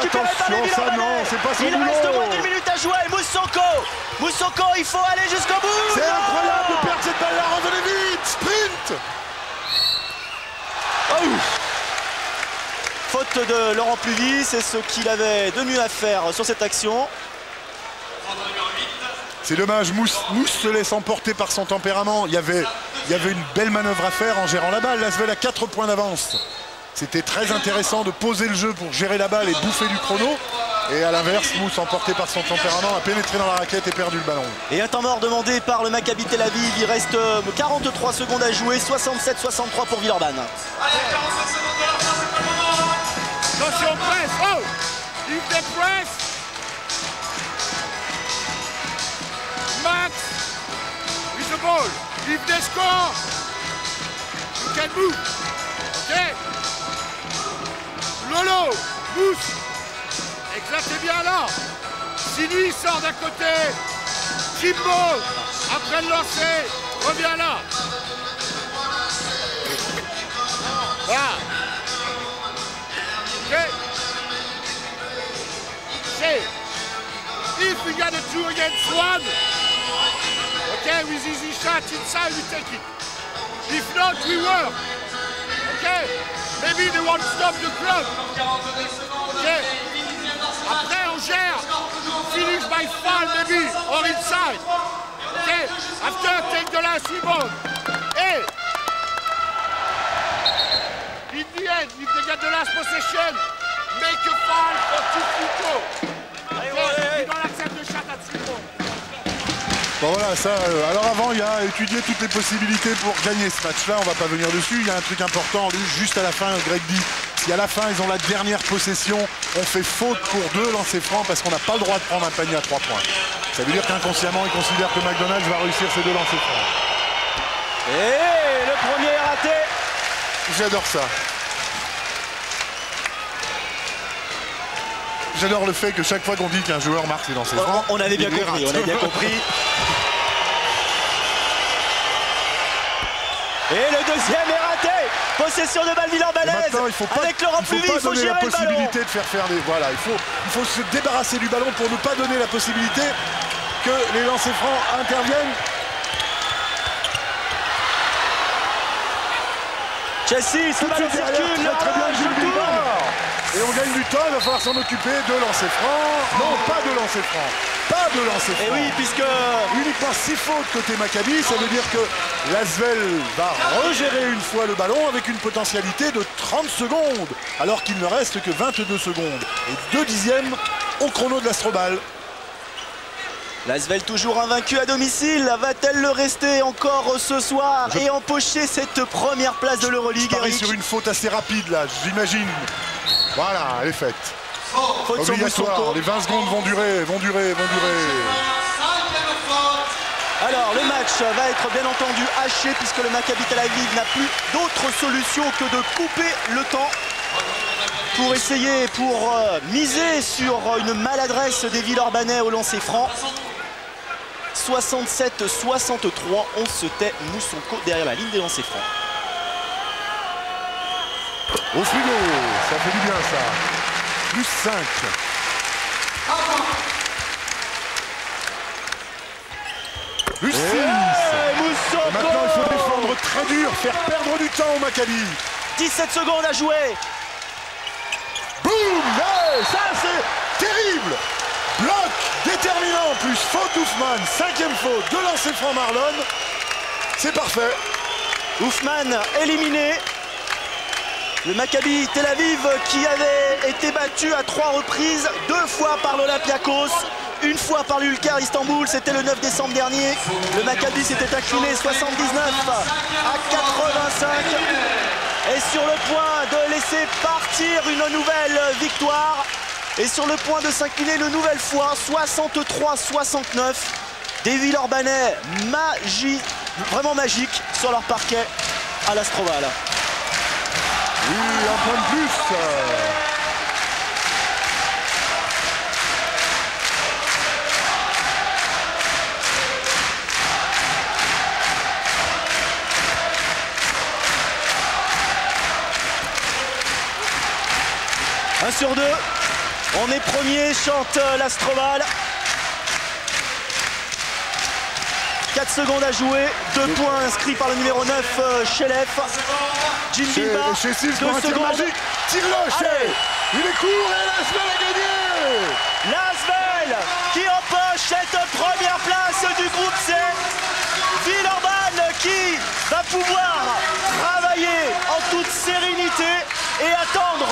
Attention, ça non, c'est pas son Il boulot. reste moins d'1 minute à jouer. Moussonko, il faut aller jusqu'au bout. C'est incroyable de perdre cette balle là, revenez vite, sprint. Faute de Laurent Pluvy, c'est ce qu'il avait de mieux à faire sur cette action. C'est dommage, Mousse se laisse emporter par son tempérament. Il y avait une belle manœuvre à faire en gérant la balle. Lasvel a 4 points d'avance. C'était très intéressant de poser le jeu pour gérer la balle et bouffer du chrono. Et à l'inverse, Mousse, emporté par son tempérament, a pénétré dans la raquette et perdu le ballon. Et un temps mort demandé par le Maccabi Tel Aviv. Il reste 43 secondes à jouer, 67-63 pour Villeurbanne. Attention, presse. Oh, if they press. Max with the ball. If they score, you can move. Okay. Lolo, Mousse. Exact, c'est bien là. Sini sort d'un côté. Jimbo, après le lancer, revient là. Là. Okay. Say, if we got a 2 against 1, okay, with easy shot inside, we take it. If not, we work. Okay, maybe they won't stop the clock. Okay, après on gère. Finish by 5 maybe, or inside. Okay, after take the last rebound. Hey, in the end, if they get the last possession, make a foul for Tifuko. Okay, you don't accept the shot at 3 points. Bon voilà, ça, alors avant, il y a étudié toutes les possibilités pour gagner ce match-là. On va pas venir dessus. Il y a un truc important, juste à la fin, Greg dit, si à la fin, ils ont la dernière possession, on fait faute pour 2 lancers francs parce qu'on n'a pas le droit de prendre un panier à 3 points. Ça veut dire qu'inconsciemment, ils considèrent que McDonald's va réussir ces 2 lancers francs. Et le premier est raté. J'adore ça. J'adore le fait que chaque fois qu'on dit qu'un joueur marque ses lancers francs, on avait bien il les compris, rate. on a bien compris. Et le deuxième est raté. Possession de balle villeurbannaise. Maintenant, il faut pas, avec Laurent Pluvy, il faut donner gérer la le ballon. possibilité de faire faire des... Voilà, il faut se débarrasser du ballon pour ne pas donner la possibilité que les lancers francs interviennent. Chelsea, ce ballon circule. Très bien, Gilles Bilbao. Et on gagne du temps, il va falloir s'en occuper de lancer franc. Non, pas de lancer franc. Pas de lancer franc. Et oui, puisque uniquement 6 fautes côté Maccabi, ça veut dire que l'Asvel va regérer une fois le ballon avec une potentialité de 30 secondes, alors qu'il ne reste que 22 secondes. Et 2 dixièmes au chrono de l'Astrobal. l'Asvel toujours invaincu à domicile. Va-t-elle le rester encore ce soir et empocher cette première place de l'Euroleague? Je parie sur une faute assez rapide là, j'imagine. Voilà, elle est faite. Faute sur obligatoire, les 20 secondes vont durer. Alors le match va être bien entendu haché puisque le Maccabi Tel Aviv n'a plus d'autre solution que de couper le temps pour essayer, pour miser sur une maladresse des Villeurbanais au lancer franc. 67-63, on se tait, Moussonko derrière la ligne des lancers francs. Au frigo, ça fait du bien ça. Plus 5. Plus 6. Maintenant, il faut défendre très dur, faire perdre du temps au Maccabi. 17 secondes à jouer. Boum! Hey, ça, c'est terrible! Bloc déterminant, plus faute d'Oufman. 5e faute, 2 lancers francs Marlon. C'est parfait. Oufman éliminé. Le Maccabi Tel Aviv qui avait été battu à 3 reprises, 2 fois par l'Olympiakos, 1 fois par l'Ulkar Istanbul, c'était le 9 décembre dernier. Le Maccabi s'était incliné 79 à 85. Et sur le point de laisser partir une nouvelle victoire. Et sur le point de s'incliner une nouvelle fois, 63-69. Des Villeurbanais vraiment magiques sur leur parquet à l'Astrobal. Oui, un point de plus. Un sur 2. On est premier, chante l'Astrobal. 4 secondes à jouer, 2 points inscrits par le numéro 9, Chelef. Jim Bilbao, chez 2 secondes. Magique. Tire-le, il est court et l'Asvel a gagné. L'Asvel qui empoche cette première place du groupe C. Villeurbanne qui va pouvoir travailler en toute sérénité et attendre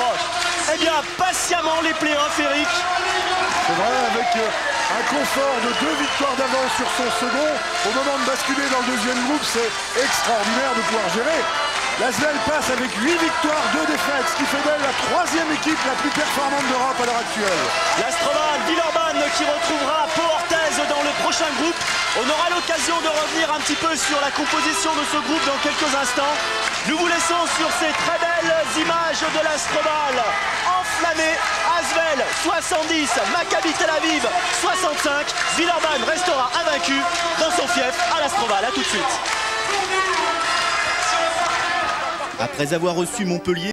patiemment les playoffs, Eric. C'est vrai, avec un confort de 2 victoires d'avance sur son second. Au moment de basculer dans le 2e groupe, c'est extraordinaire de pouvoir gérer. L'Asvel passe avec 8 victoires, 2 défaites, ce qui fait d'elle la 3e équipe la plus performante d'Europe à l'heure actuelle. L'Astrobal Villeurbanne qui retrouvera Pau Orthez dans le prochain groupe. On aura l'occasion de revenir un petit peu sur la composition de ce groupe dans quelques instants. Nous vous laissons sur ces très belles images de l'Astrobal enflammé. Asvel 70, Maccabi Tel Aviv 65. Villeurbanne restera invaincu dans son fief à l'Astrobal. A tout de suite. Après avoir reçu Montpellier.